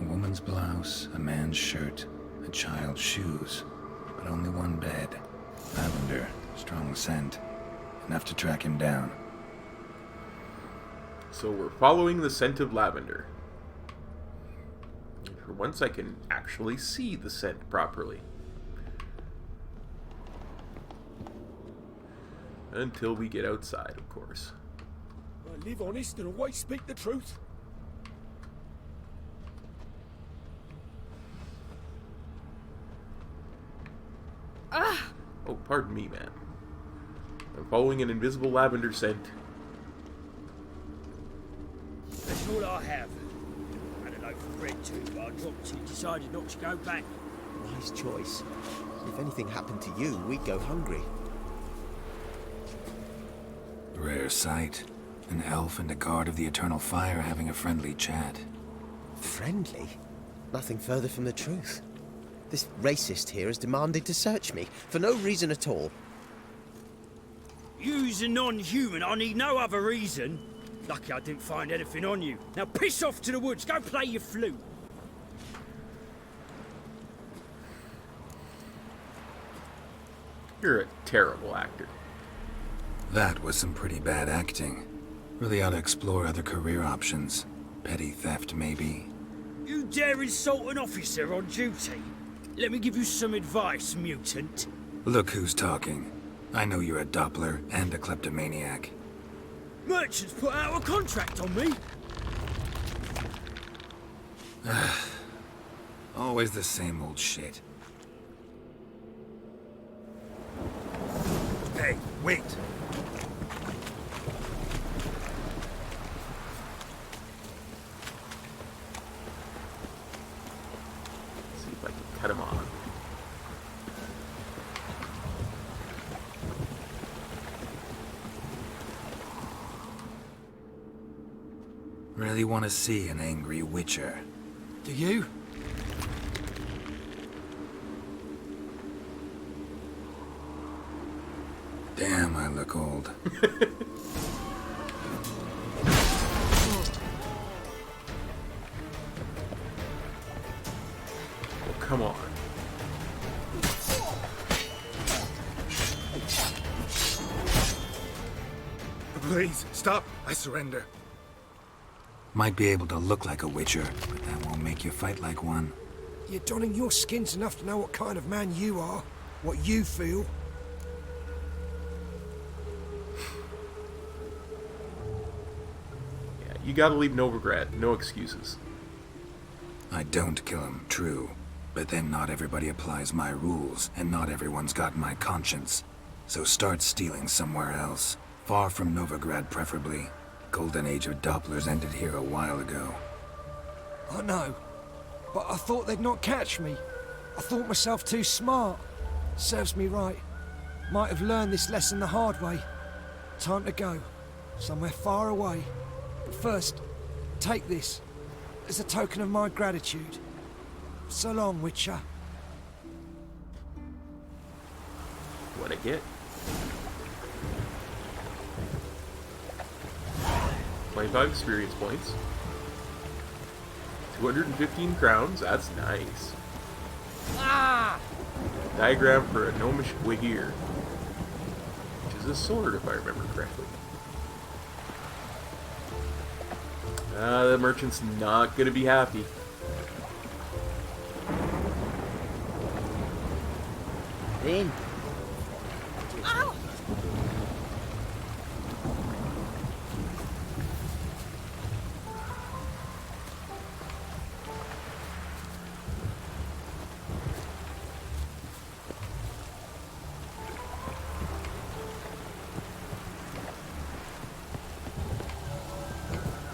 A woman's blouse, a man's shirt, a child's shoes, but only one bed. Lavender, strong scent, enough to track him down. So we're following the scent of lavender. For once I can actually see the scent properly. Until we get outside, of course. I live honest and always speak the truth. Oh, pardon me, man. I'm following an invisible lavender scent. That's all I have. I had a loaf of bread too, but I dropped it. Decided not to go back. Nice choice. If anything happened to you, we'd go hungry. Rare sight. An elf and a guard of the Eternal Fire having a friendly chat. Friendly? Nothing further from the truth. This racist here has demanded to search me, for no reason at all. You's a non-human, I need no other reason. Lucky I didn't find anything on you. Now piss off to the woods, go play your flute. You're a terrible actor. That was some pretty bad acting. Really ought to explore other career options. Petty theft, maybe. You dare insult an officer on duty? Let me give you some advice, mutant. Look who's talking. I know you're a Doppler and a kleptomaniac. Merchants put out a contract on me. Always the same old shit. Hey, wait. See if I can cut him on. Really want to see an angry witcher. Do you? Damn, I look old. Oh, come on. Please, stop. I surrender. Might be able to look like a witcher, but that won't make you fight like one. You're donning your skins enough to know what kind of man you are, what you feel. Yeah, you gotta leave Novigrad. No excuses. I don't kill him, true. But then not everybody applies my rules, and not everyone's got my conscience. So start stealing somewhere else. Far from Novigrad, preferably. Golden age of Dopplers ended here a while ago. I know, but I thought they'd not catch me. I thought myself too smart. Serves me right. Might have learned this lesson the hard way. Time to go. Somewhere far away. But first, take this. As a token of my gratitude. So long, Witcher. What'd I get? 25 experience points. 215 crowns, that's nice. Diagram for a gnomish wigir, which is a sword if I remember correctly. The merchant's not gonna be happy. In. Ow!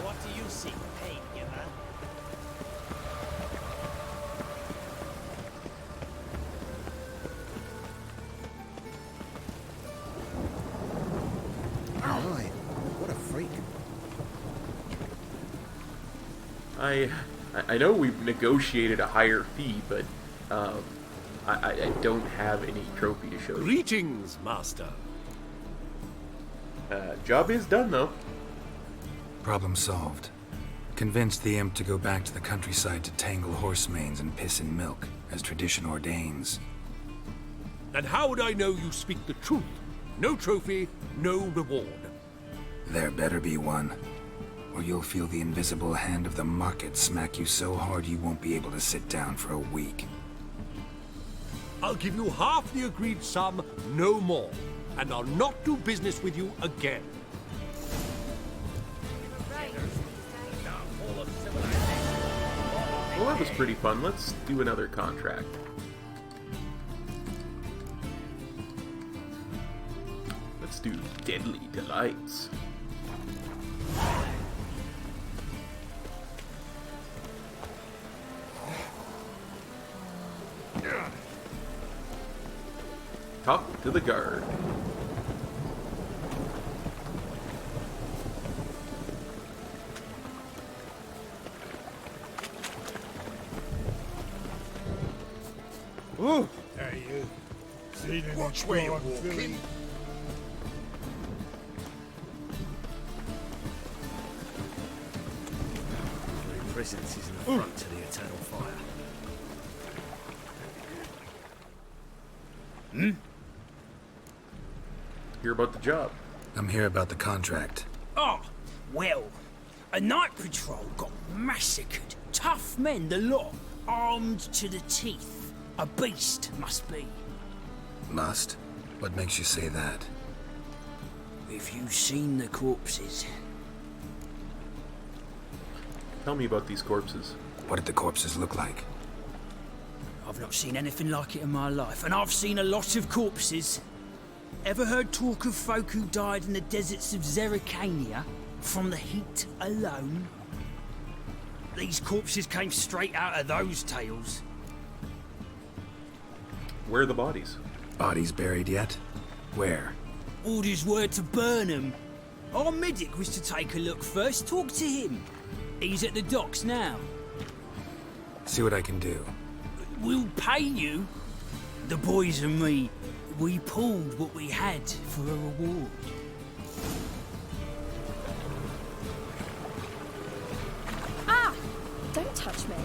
What do you seek pain giver? Aye, what a freak. I know we've negotiated a higher fee, but I don't have any trophy to show you. Greetings, master. Job is done, though. Problem solved. Convinced the imp to go back to the countryside to tangle horse manes and piss in milk, as tradition ordains. And how would I know you speak the truth? No trophy, no reward. There better be one, or you'll feel the invisible hand of the market smack you so hard you won't be able to sit down for a week. I'll give you half the agreed sum, no more. And I'll not do business with you again. Well, that was pretty fun. Let's do another contract. Let's do Deadly Delights. Talk to the guard. Oh, there you. Seen any Watch where you're crime, walking. Billy? Three presence is an affront to the eternal fire. Hear about the job. I'm here about the contract. Oh, well, a night patrol got massacred. Tough men, the lot, armed to the teeth. A beast, must be. Must? What makes you say that? If you've seen the corpses. Tell me about these corpses. What did the corpses look like? I've not seen anything like it in my life, and I've seen a lot of corpses. Ever heard talk of folk who died in the deserts of Zerrikania from the heat alone? These corpses came straight out of those tales. Where are the bodies? Bodies buried yet? Where? Orders were to burn them. Our medic was to take a look first, talk to him. He's at the docks now. See what I can do. We'll pay you. The boys and me, we pulled what we had for a reward. Ah! Don't touch me.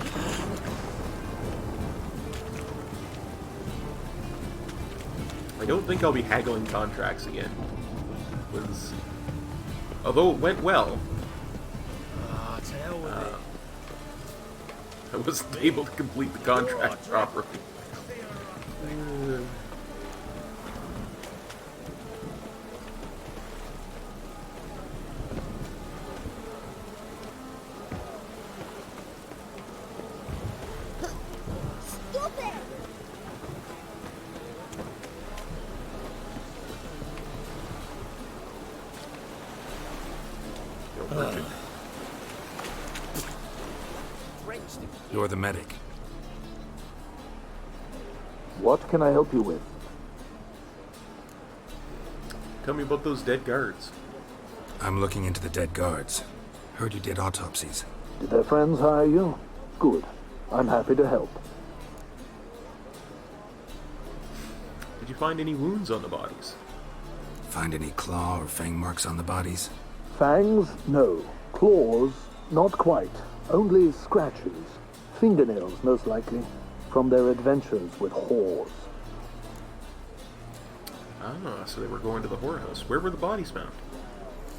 I don't think I'll be haggling contracts again. Although it went well, To hell with it. I wasn't able to complete the contract properly. Stop it! You're the medic. What can I help you with? Tell me about those dead guards. I'm looking into the dead guards. Heard you did autopsies. Did their friends hire you? Good. I'm happy to help. Did you find any wounds on the bodies? Find any claw or fang marks on the bodies? Fangs? No. Claws? Not quite. Only scratches. Fingernails, most likely. From their adventures with whores. Ah, so they were going to the whorehouse. Where were the bodies found?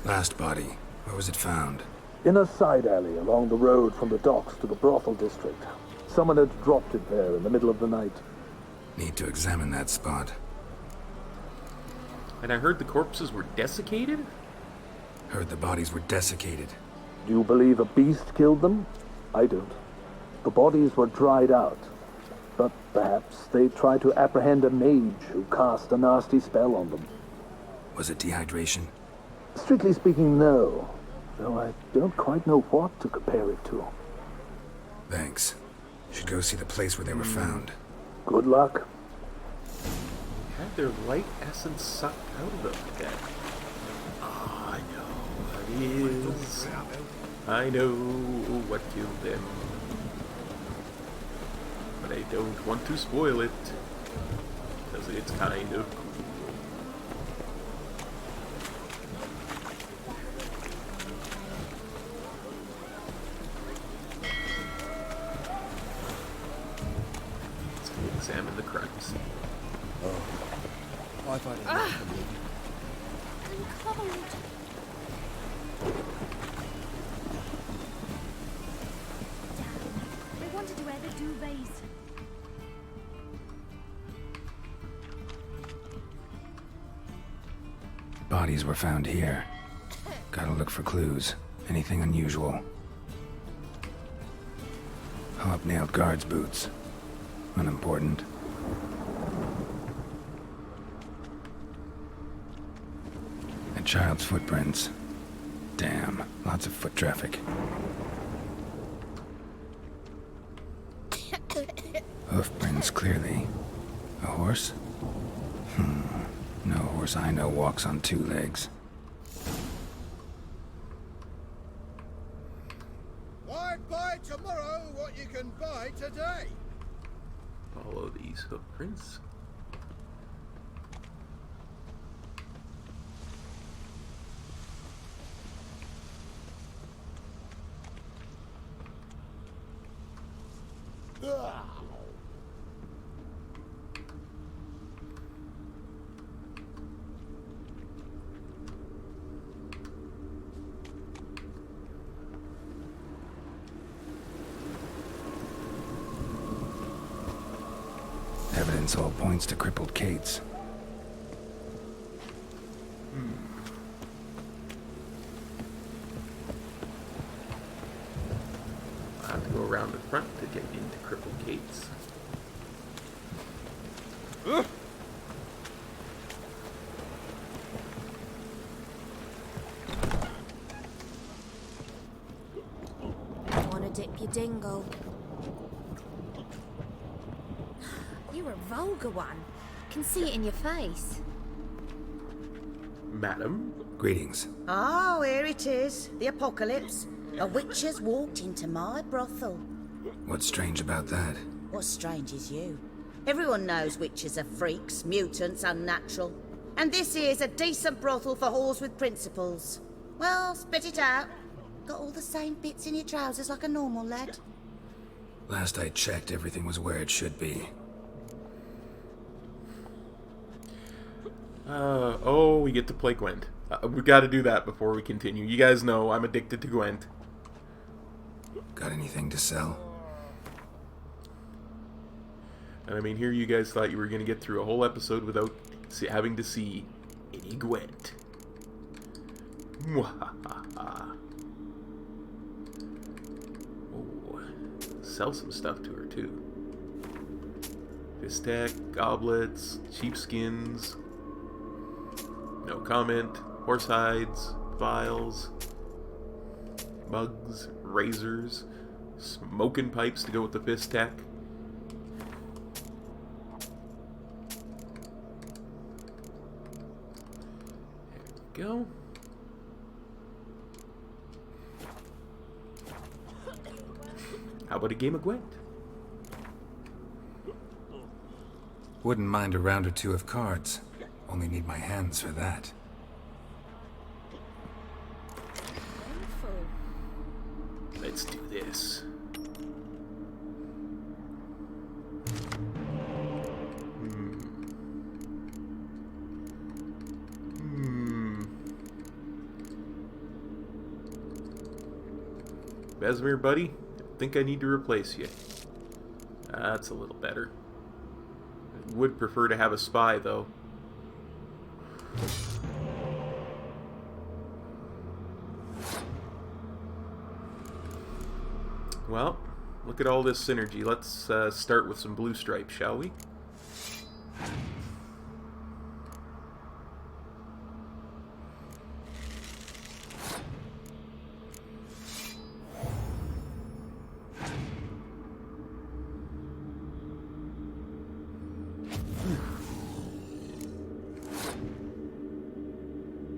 Last body. Where was it found? In a side alley along the road from the docks to the brothel district. Someone had dropped it there in the middle of the night. Need to examine that spot. And I heard the corpses were desiccated? Heard the bodies were desiccated. Do you believe a beast killed them? I don't. The bodies were dried out. But perhaps they tried to apprehend a mage who cast a nasty spell on them. Was it dehydration? Strictly speaking, no. Though I don't quite know what to compare it to. Thanks. Should go see the place where they were found. Good luck. Had their life essence sucked out of them again. Ah, I know what it is. I know what killed them. But I don't want to spoil it. Because it's kind of cool. Examine the crime scene. Oh, I've had enough of living. I'm cold. Damn, they wanted to wear the duvets. Bodies were found here. Gotta look for clues. Anything unusual. Hobnailed guards' boots. Unimportant. A child's footprints. Damn, lots of foot traffic. Hoof prints, clearly. A horse? No horse I know walks on two legs. Why buy tomorrow what you can buy today? Follow these hoof prints. Evidence all points to crippled Kate's. I'll have to go around the front to get into crippled Kate's. Wanna dip your dingle? You're a vulgar one. Can see it in your face. Madam? Greetings. Oh, here it is. The apocalypse. A witch has walked into my brothel. What's strange about that? What's strange is you. Everyone knows witches are freaks, mutants, unnatural. And this here's a decent brothel for whores with principles. Well, spit it out. Got all the same bits in your trousers like a normal lad. Last I checked, everything was where it should be. Oh, we get to play Gwent. We've got to do that before we continue. You guys know I'm addicted to Gwent. Got anything to sell? And I mean, here you guys thought you were going to get through a whole episode without having to see any Gwent. Mwahaha. Oh, sell some stuff to her too. Fistek, goblets, sheepskins. No comment. Horse hides, vials, mugs, razors, smoking pipes to go with the Fistek. There we go. How about a game of Gwent? Wouldn't mind a round or two of cards. Only need my hands for that. Let's do this. Besmir, buddy, I think I need to replace you. That's a little better. I would prefer to have a spy, though. Well, look at all this synergy. Let's start with some blue stripes, shall we?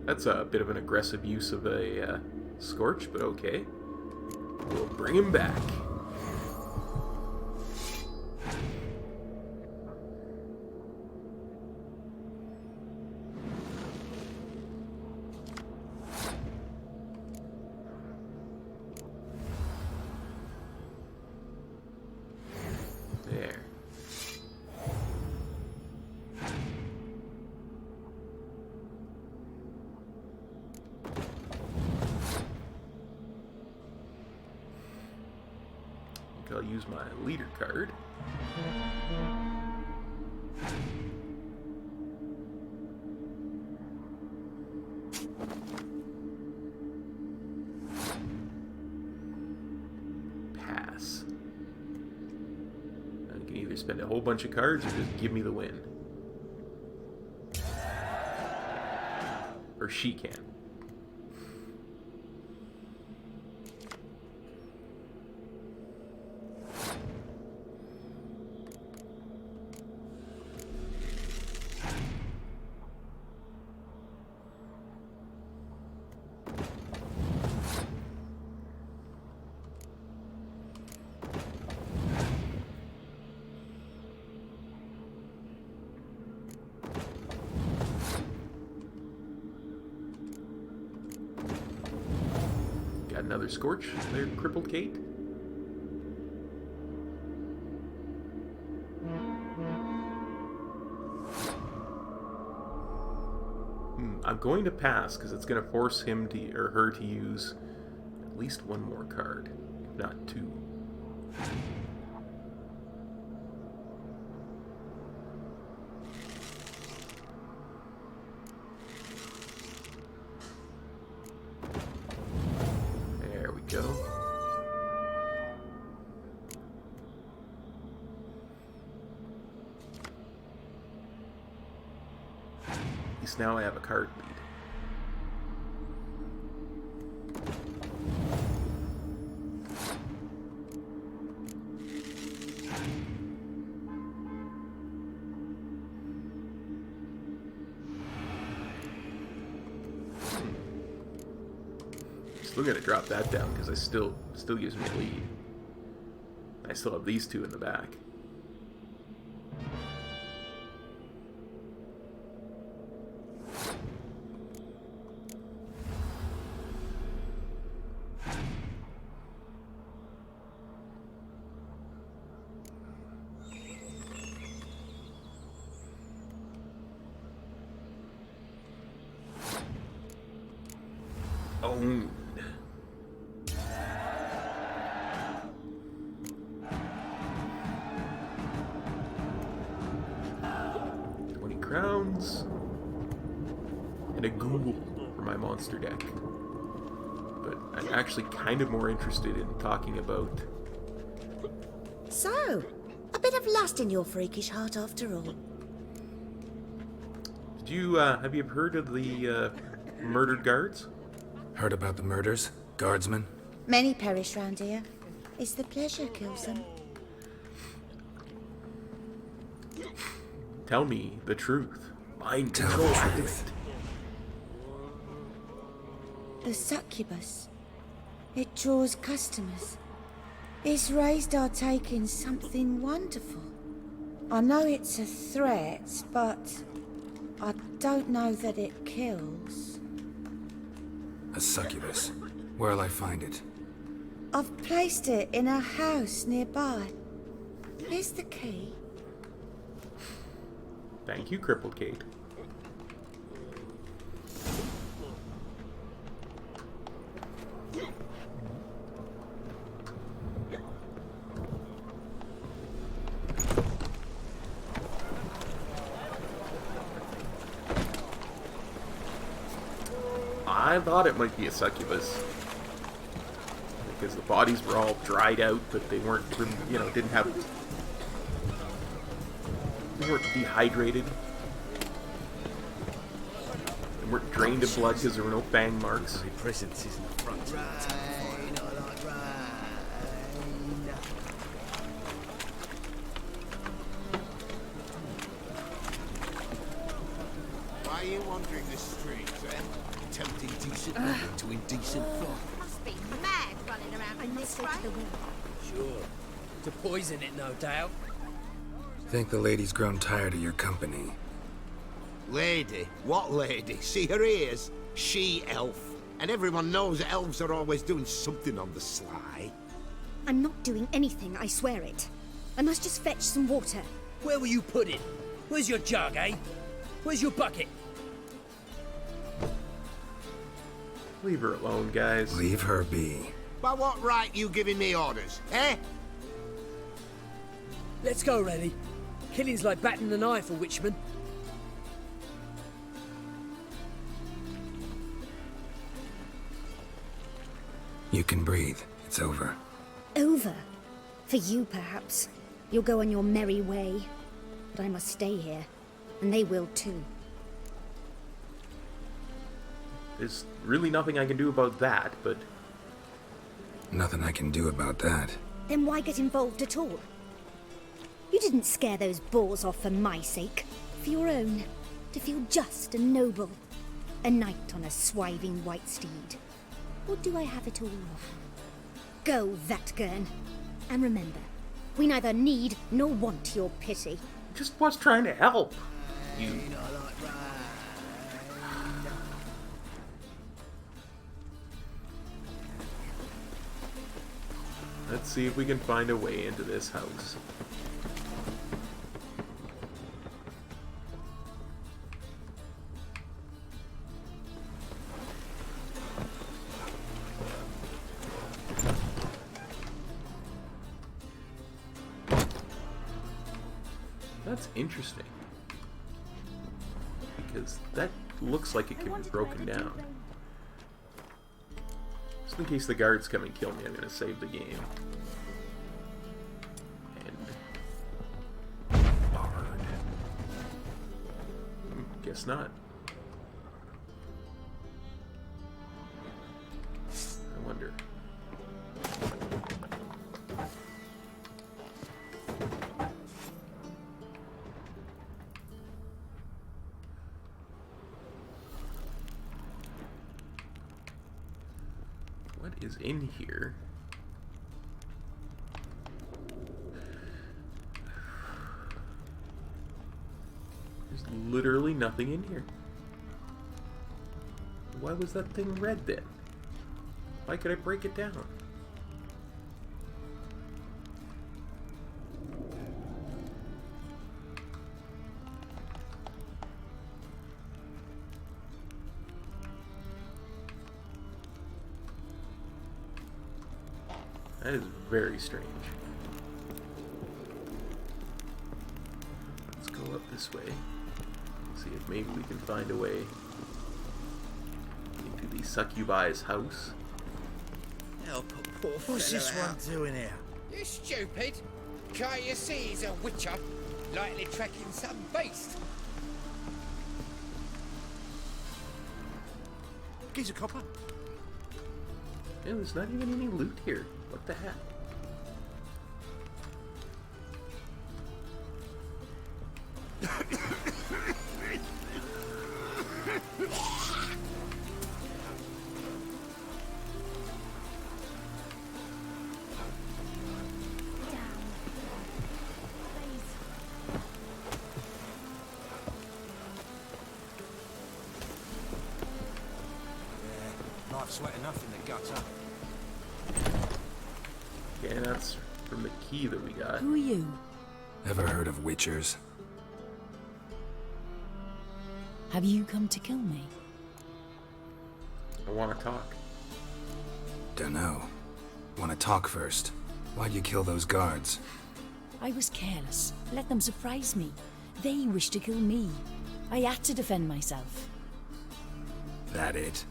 That's a bit of an aggressive use of a Scorch, but okay. We'll bring him back. There. I'll use my leader card. Pass. I can either spend a whole bunch of cards or just give me the win. Or she can. Got another Scorch there, Crippled Kate. I'm going to pass because it's going to force him to or her to use at least one more card, if not two. There we go. At least now I have a card lead. Still gonna drop that down because I still gives me a lead. I still have these two in the back. Owned. 20 crowns. And a ghoul for my monster deck. But I'm actually kind of more interested in talking about... So, a bit of lust in your freakish heart after all. Did you, have you ever heard of the, murdered guards? Heard about the murders? Guardsmen? Many perish round here. It's the pleasure kills them. Tell me the truth. Mind Tell control. the truth. The succubus. It draws customers. It's raised our take in something wonderful. I know it's a threat, but I don't know that it kills. A succubus. Where'll I find it? I've placed it in a house nearby. Here's the key. Thank you, Crippled Kate. I thought it might be a succubus. Because the bodies were all dried out, but they weren't, you know, didn't have... They weren't dehydrated. They weren't drained of blood because there were no fang marks. Presence is in the front. Why are you wandering the streets, eh? Tempting decent women to indecent folk. Must be mad running around in this way. Sure. To poison it, no doubt. Think the lady's grown tired of your company. Lady? What lady? See her ears? She-elf. And everyone knows that elves are always doing something on the sly. I'm not doing anything, I swear it. I must just fetch some water. Where will you put it? Where's your jug, eh? Where's your bucket? Leave her alone, guys. Leave her be. By what right you giving me orders, eh? Let's go, Rennie. Killing's like batting an eye for witchmen. You can breathe. It's over. Over? For you, perhaps. You'll go on your merry way. But I must stay here. And they will too. There's really nothing I can do about that, but... Nothing I can do about that. Then why get involved at all? You didn't scare those boars off for my sake. For your own. To feel just and noble. A knight on a swiving white steed. Or do I have it all wrong? Go, Vatgern. And remember, we neither need nor want your pity. Just was trying to help. You... Let's see if we can find a way into this house. That's interesting. Because that looks like it can be broken down. Just in case the guards come and kill me, I'm going to save the game. And... barred. Guess not. I wonder. What is in here? There's literally nothing in here. Why was that thing red then? Why could I break it down? That is very strange. Let's go up this way. See if maybe we can find a way into the succubi's house. Help a poor What's this fellow one out. doing here? You stupid! Can't you see he's a witcher? Likely tracking some beast. He's a copper. Yeah, there's not even any loot here. What the heck? Life's wet enough in the gutter. Okay, that's from the key that we got. Who are you? Ever heard of witchers? Have you come to kill me? I want to talk. Dunno. Want to talk first? Why'd you kill those guards? I was careless. Let them surprise me. They wished to kill me. I had to defend myself. That it?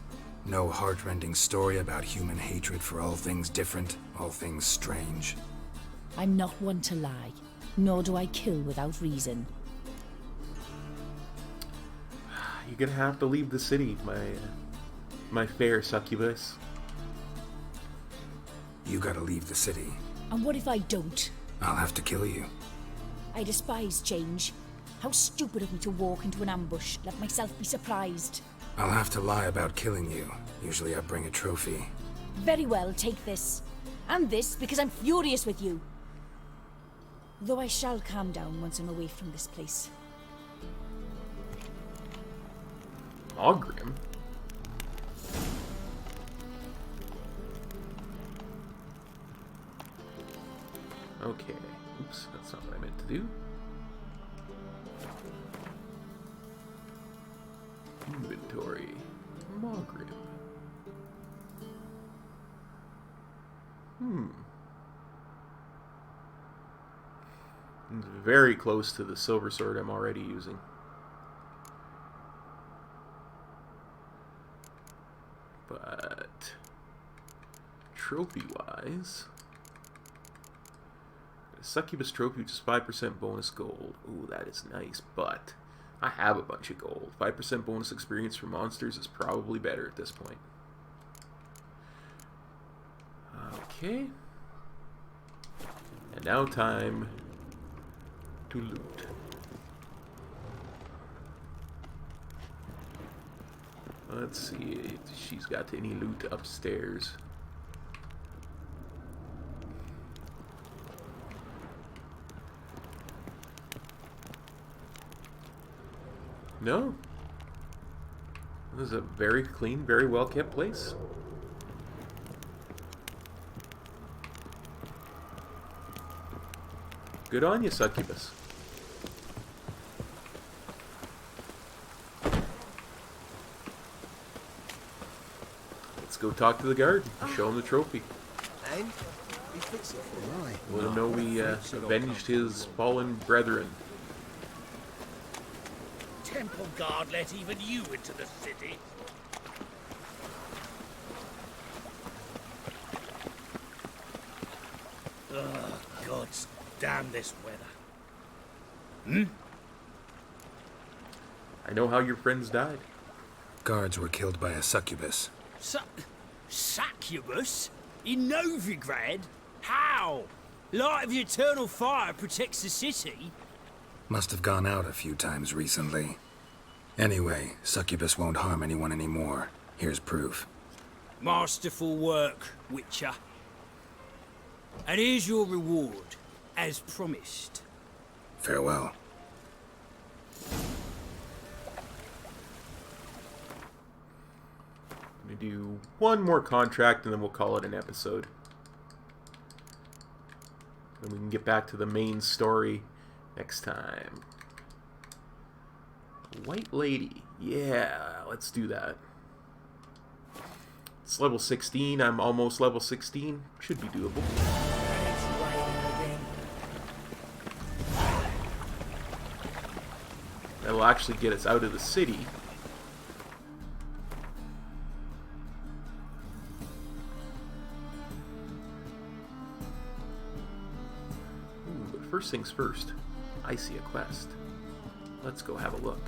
No heartrending story about human hatred for all things different, all things strange. I'm not one to lie, nor do I kill without reason. You're gonna have to leave the city, my fair succubus. You gotta leave the city. And what if I don't? I'll have to kill you. I despise change. How stupid of me to walk into an ambush, let myself be surprised. I'll have to lie about killing you. Usually I bring a trophy. Very well, take this. And this, because I'm furious with you. Though I shall calm down once I'm away from this place. Ogrim? Okay. Oops, that's not what I meant to do. Inventory. Mogrim. It's very close to the silver sword I'm already using. But trophy-wise, a succubus trophy which is 5% bonus gold. Ooh, that is nice, but I have a bunch of gold. 5% bonus experience for monsters is probably better at this point. Okay. And now time to loot. Let's see if she's got any loot upstairs. No. This is a very clean, very well kept place. Good on you, succubus. Let's go talk to the guard and show him the trophy. And he fits it for me. Let him know we avenged his fallen brethren. Temple guard let even you into the city. Oh, gods damn this weather. I know how your friends died. Guards were killed by a succubus. Succubus? In Novigrad? How? Light of the eternal fire protects the city? Must have gone out a few times recently. Anyway, succubus won't harm anyone anymore. Here's proof. Masterful work, Witcher. And here's your reward, as promised. Farewell. I'm gonna do one more contract and then we'll call it an episode. And we can get back to the main story next time. White Lady. Yeah, let's do that. It's level 16. I'm almost level 16. Should be doable. That'll actually get us out of the city. Ooh, but first things first. I see a quest. Let's go have a look.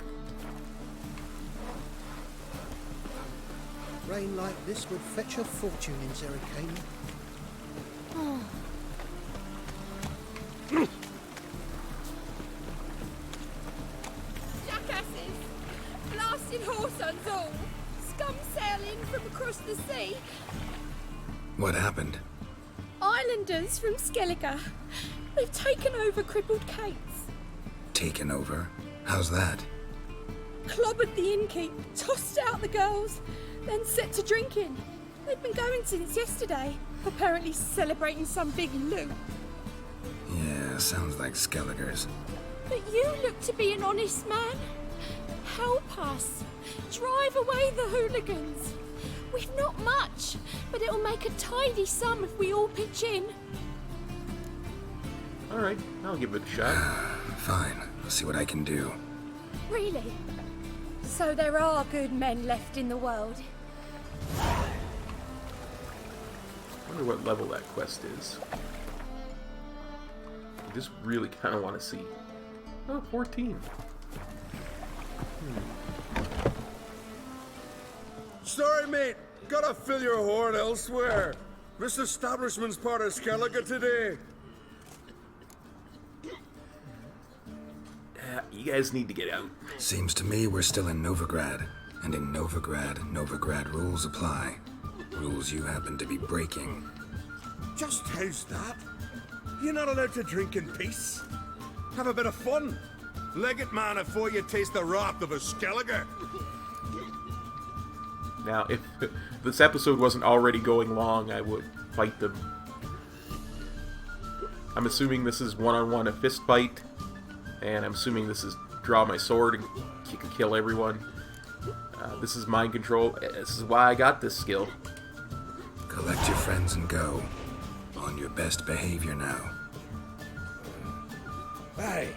Rain like this would fetch a fortune in Zerrikania. Oh. Jackasses! Blasted horse on all! Scum sailing from across the sea! What happened? Islanders from Skellige. They've taken over crippled Kate's. Taken over? How's that? Clobbered the innkeep, tossed out the girls, then set to drinking. They've been going since yesterday, apparently celebrating some big loot. Yeah, sounds like Skellige's. But you look to be an honest man. Help us. Drive away the hooligans. We've not much, but it'll make a tidy sum if we all pitch in. Alright, I'll give it a shot. Fine, I'll see what I can do. Really? So there are good men left in the world? wonder what level that quest is. I just really kind of want to see. Oh, 14. Sorry, mate. Gotta fill your horn elsewhere. This establishment's part of Skellige today. You guys need to get out. Seems to me we're still in Novigrad. And in Novigrad rules apply. Rules you happen to be breaking. Just how's that? You're not allowed to drink in peace. Have a bit of fun. Leg it, man, before you taste the wrath of a Skellige. Now, if this episode wasn't already going long, I would fight them. I'm assuming this is one-on-one, a fist fight. And I'm assuming this is draw my sword and kill everyone. This is mind control. This is why I got this skill. Collect your friends and go. On your best behavior now. Hey,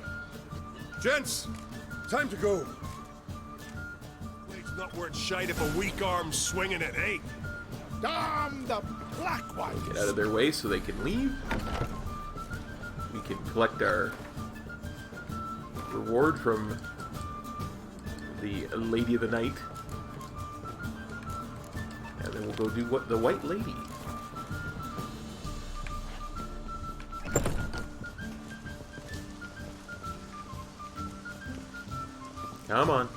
gents, time to go. It's not worth shite if a weak arm's swinging it, eh? Damn the black ones! Get out of their way so they can leave. We can collect our reward from the Lady of the Night. And then we'll go do what the White Lady. Come on.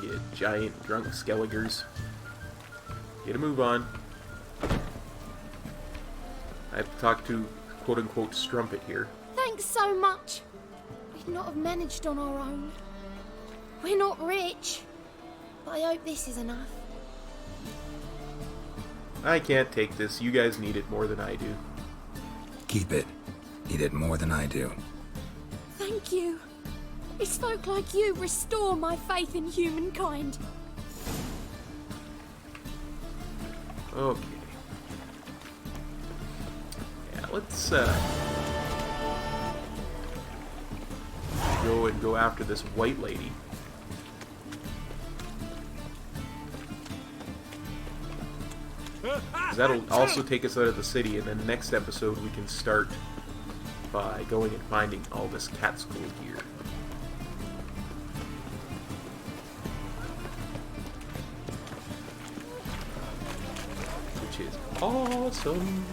You giant drunk skelligers. Get a move on. I have to talk to quote-unquote Strumpet here. Thanks so much. We'd not have managed on our own. We're not rich, but I hope this is enough. I can't take this. You guys need it more than I do. Keep it. Need it more than I do. Thank you. It's folk like you restore my faith in humankind. Okay. Yeah, let's go after this White Lady. 'Cause that'll also take us out of the city, and then next episode we can start by going and finding all this cat school gear. Which is awesome.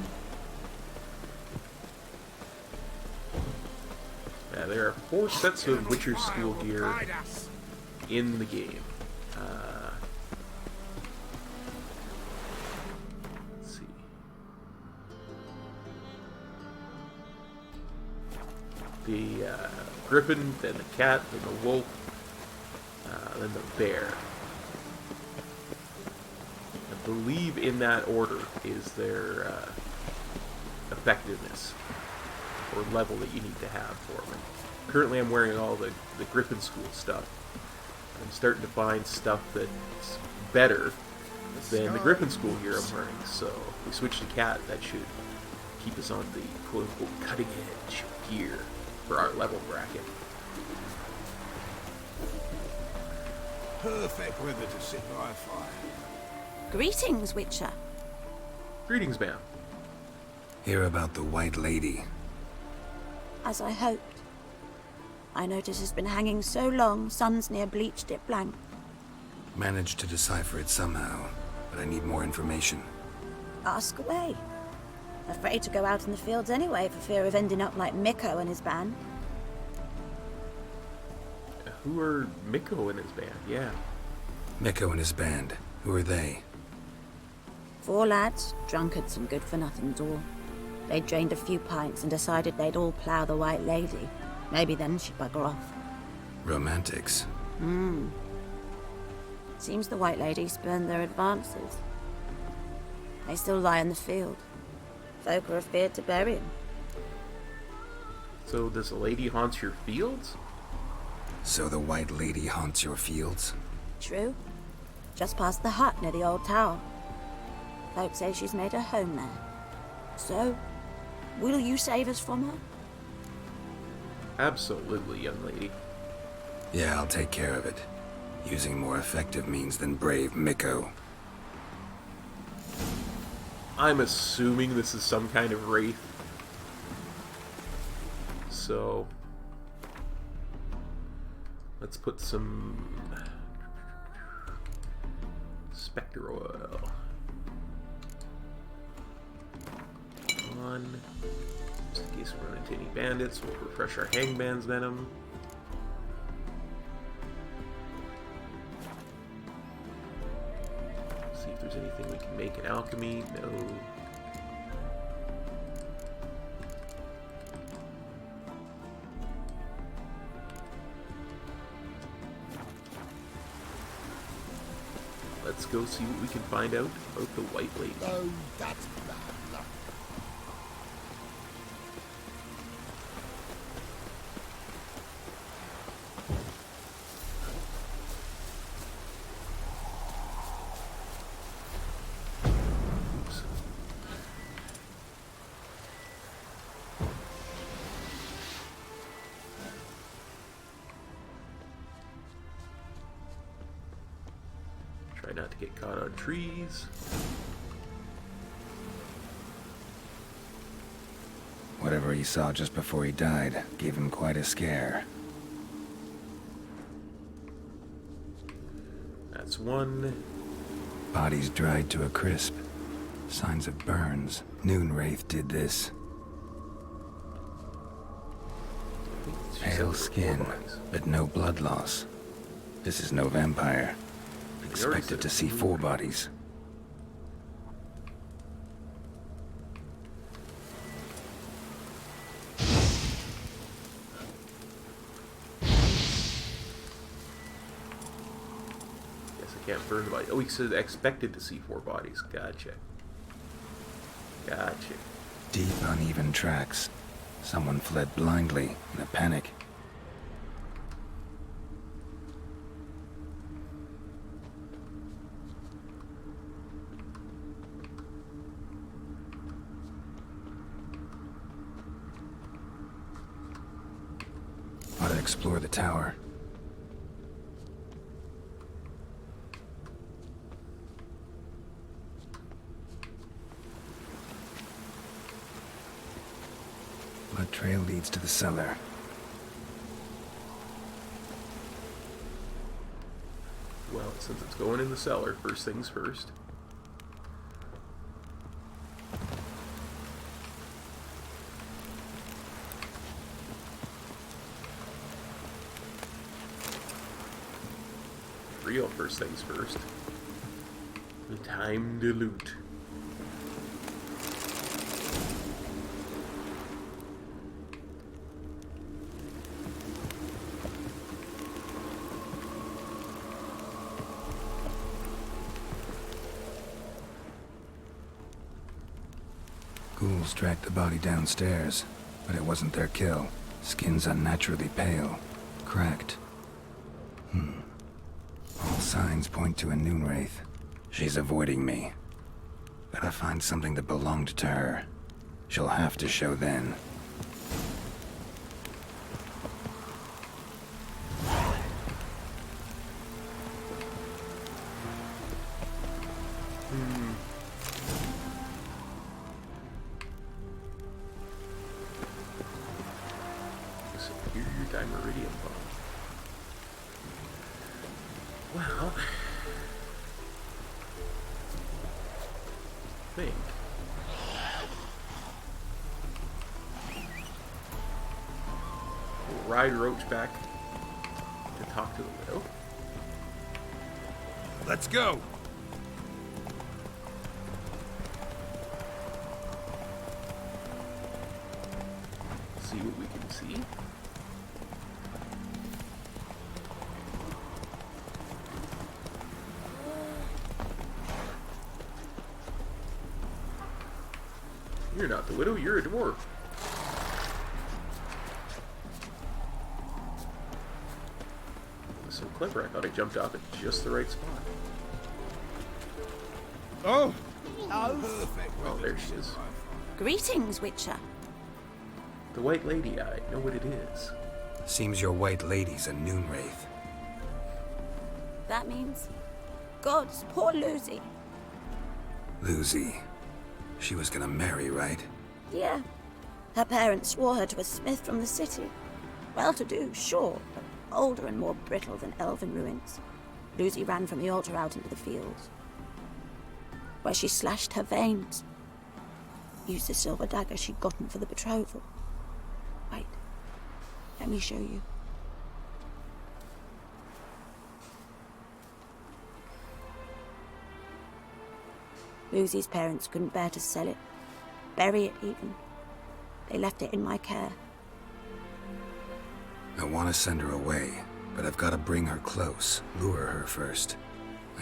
Yeah, there are 4 sets of Witcher school gear in the game. Let's see. The griffin, then the cat, then the wolf, then the bear. I believe in that order is their effectiveness or level that you need to have for them. Currently I'm wearing all the Griffin School stuff. I'm starting to find stuff that's better than the Griffin School gear I'm wearing, so if we switch to cat, that should keep us on the quote-unquote cutting edge gear for our level bracket. Perfect weather to sit by a fire. Greetings, Witcher. Greetings, ma'am. Hear about the White Lady. As I hoped. I notice it's been hanging so long, sun's near bleached it blank. Managed to decipher it somehow, but I need more information. Ask away. Afraid to go out in the fields anyway for fear of ending up like Mikko and his band. Who are Mikko and his band? Yeah. Mikko and his band. Who are they? 4 lads, drunkards and good-for-nothings all. They drained a few pints and decided they'd all plough the White Lady. Maybe then she'd bugger off. Romantics. Seems the White Lady spurned their advances. They still lie in the field. Folk are afeard to bury them. So this lady haunts your fields? So the White Lady haunts your fields? True. Just past the hut near the old tower. Folk say she's made her home there. So, will you save us from her? Absolutely, young lady. Yeah, I'll take care of it. Using more effective means than brave Mikko. I'm assuming this is some kind of wraith. So let's put some Spectre oil on, just in case we run into any bandits. We'll refresh our Hangman's Venom. See if there's anything we can make in alchemy. No. Let's go see what we can find out about the White Lady. Oh, that's bad luck. Oops. Try not to get caught on trees. Whatever he saw just before he died gave him quite a scare. That's one. Bodies dried to a crisp. Signs of burns. Noonwraith did this. Pale skin, but no blood loss. This is no vampire. Expected to see 4 bodies. Guess I can't burn the body. Oh, he said expected to see 4 bodies. Gotcha. Gotcha. Deep, uneven tracks. Someone fled blindly in a panic. Ought to explore the tower. Blood trail leads to the cellar. Well, since it's going in the cellar, first things first. Real first things first. The time to loot. Ghouls dragged the body downstairs, but it wasn't their kill. Skin's unnaturally pale, cracked. All signs point to a Noonwraith. She's avoiding me. Gotta find something that belonged to her. She'll have to show then. Superior Dimeridium bomb. Well, I think we'll ride Roach back to talk to the widow. Let's go. See what we can see. You're not the widow, you're a dwarf. So clever, I thought I jumped off at just the right spot. Oh! Oh, there she is. Greetings, Witcher. The White Lady, I know what it is. Seems your White Lady's a Noonwraith. That means... Gods, poor Lucy. Lucy. She was gonna marry, right? Yeah. Her parents swore her to a smith from the city. Well-to-do, sure, but older and more brittle than elven ruins. Lucy ran from the altar out into the fields, where she slashed her veins. Used the silver dagger she'd gotten for the betrothal. Wait, let me show you. Lucy's parents couldn't bear to sell it, bury it even. They left it in my care. I want to send her away, but I've got to bring her close, lure her first.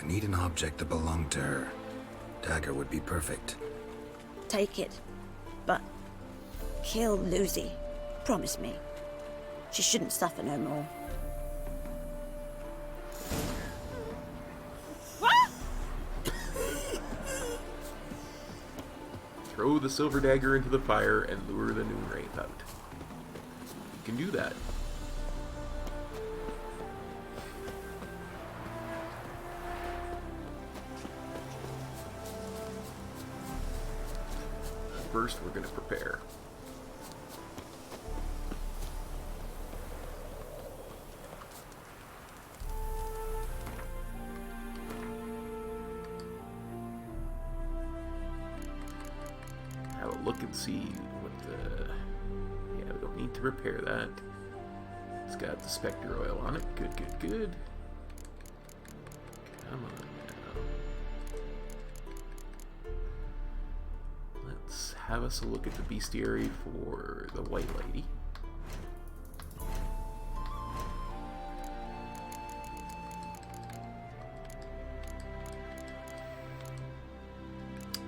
I need an object that belonged to her. Dagger would be perfect. Take it, but kill Lucy. Promise me. She shouldn't suffer no more. Throw the silver dagger into the fire and lure the Noonwraith out. You can do that. First, we're going to prepare. Have a look and see what the... Yeah, we don't need to repair that. It's got the Spectre oil on it. Good, good, good. Come on now. Let's have us a look at the bestiary for the White Lady.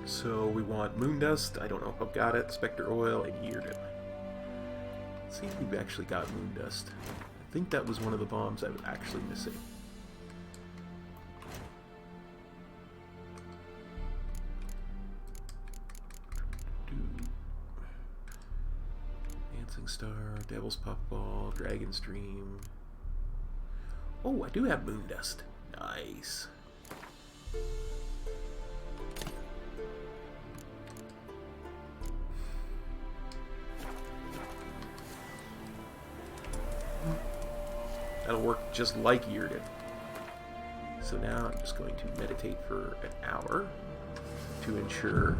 So we want Moondust. I don't know if I've got it. Spectre Oil and Yrden. Let's see if we've actually got Moondust. I think that was one of the bombs I was actually missing. Dancing Star, Devil's Puffball, Dragon Stream. Oh, I do have Moondust. Nice. That'll work just like Yrden. So now I'm just going to meditate for an hour to ensure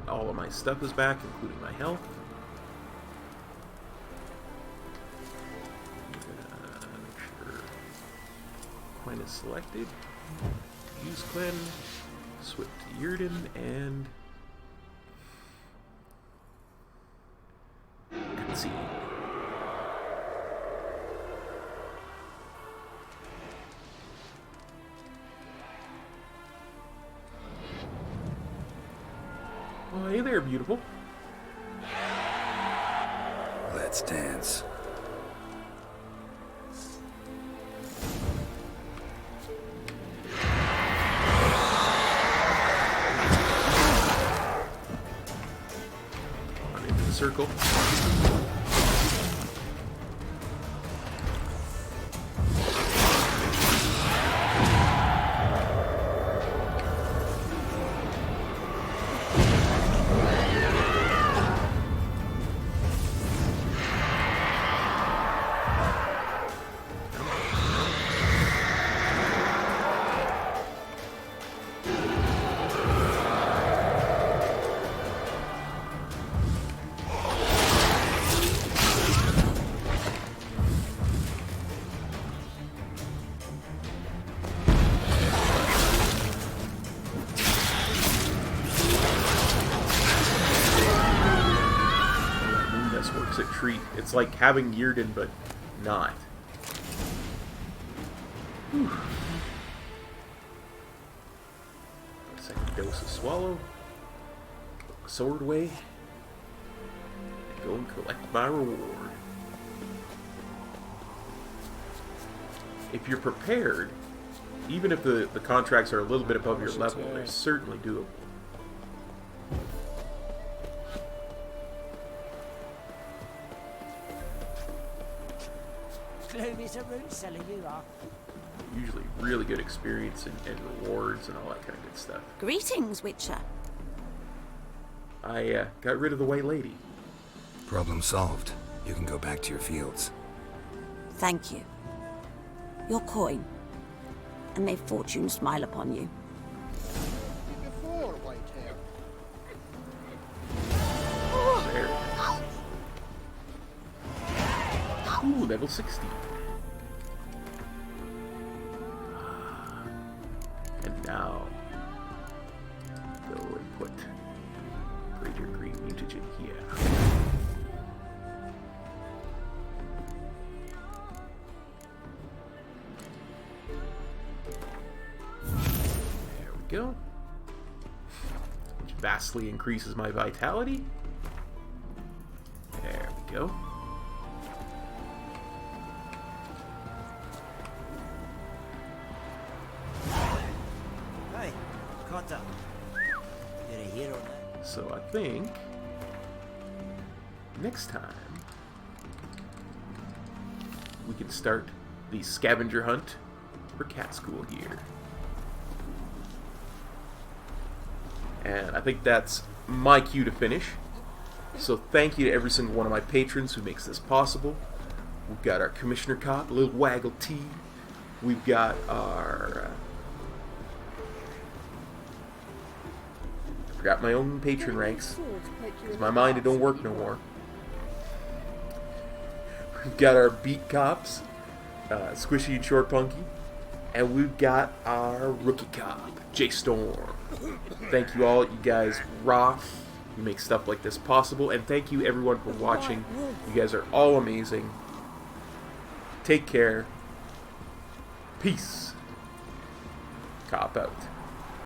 all of my stuff is back, including my health. Make sure Quen is selected. Use Quen. Switch to Yrden and concede. Well, hey there, beautiful. Let's dance. On into the circle. It's like having Yrden, but not. Whew. A second dose of Swallow. Put my sword away. And go and collect my reward. If you're prepared, even if the contracts are a little bit above your level, they're certainly doable. Gloomy a root seller you are. Usually really good experience and rewards and all that kind of good stuff. Greetings, Witcher. I got rid of the White Lady. Problem solved. You can go back to your fields. Thank you. Your coin. And may fortune smile upon you. Before white hair. There. Ooh, level 60. And now, go and put Greater Green Mutagen here. There we go. Which vastly increases my vitality. There we go. Hey, Cotta. You're a hero now. So I think next time we can start the scavenger hunt for cat school here. And I think that's my cue to finish. So thank you to every single one of my patrons who makes this possible. We've got our Commissioner Kop, Little Waggle T. We've got our... I forgot my own patron ranks. 'Cause my mind, it don't work no more. We've got our Beat Cops, Squishy and Short Punky. And we've got our Rookie Cop, J Storm. Thank you all, you guys rock. You make stuff like this possible. And thank you everyone for watching. You guys are all amazing. Take care. Peace. Kop out.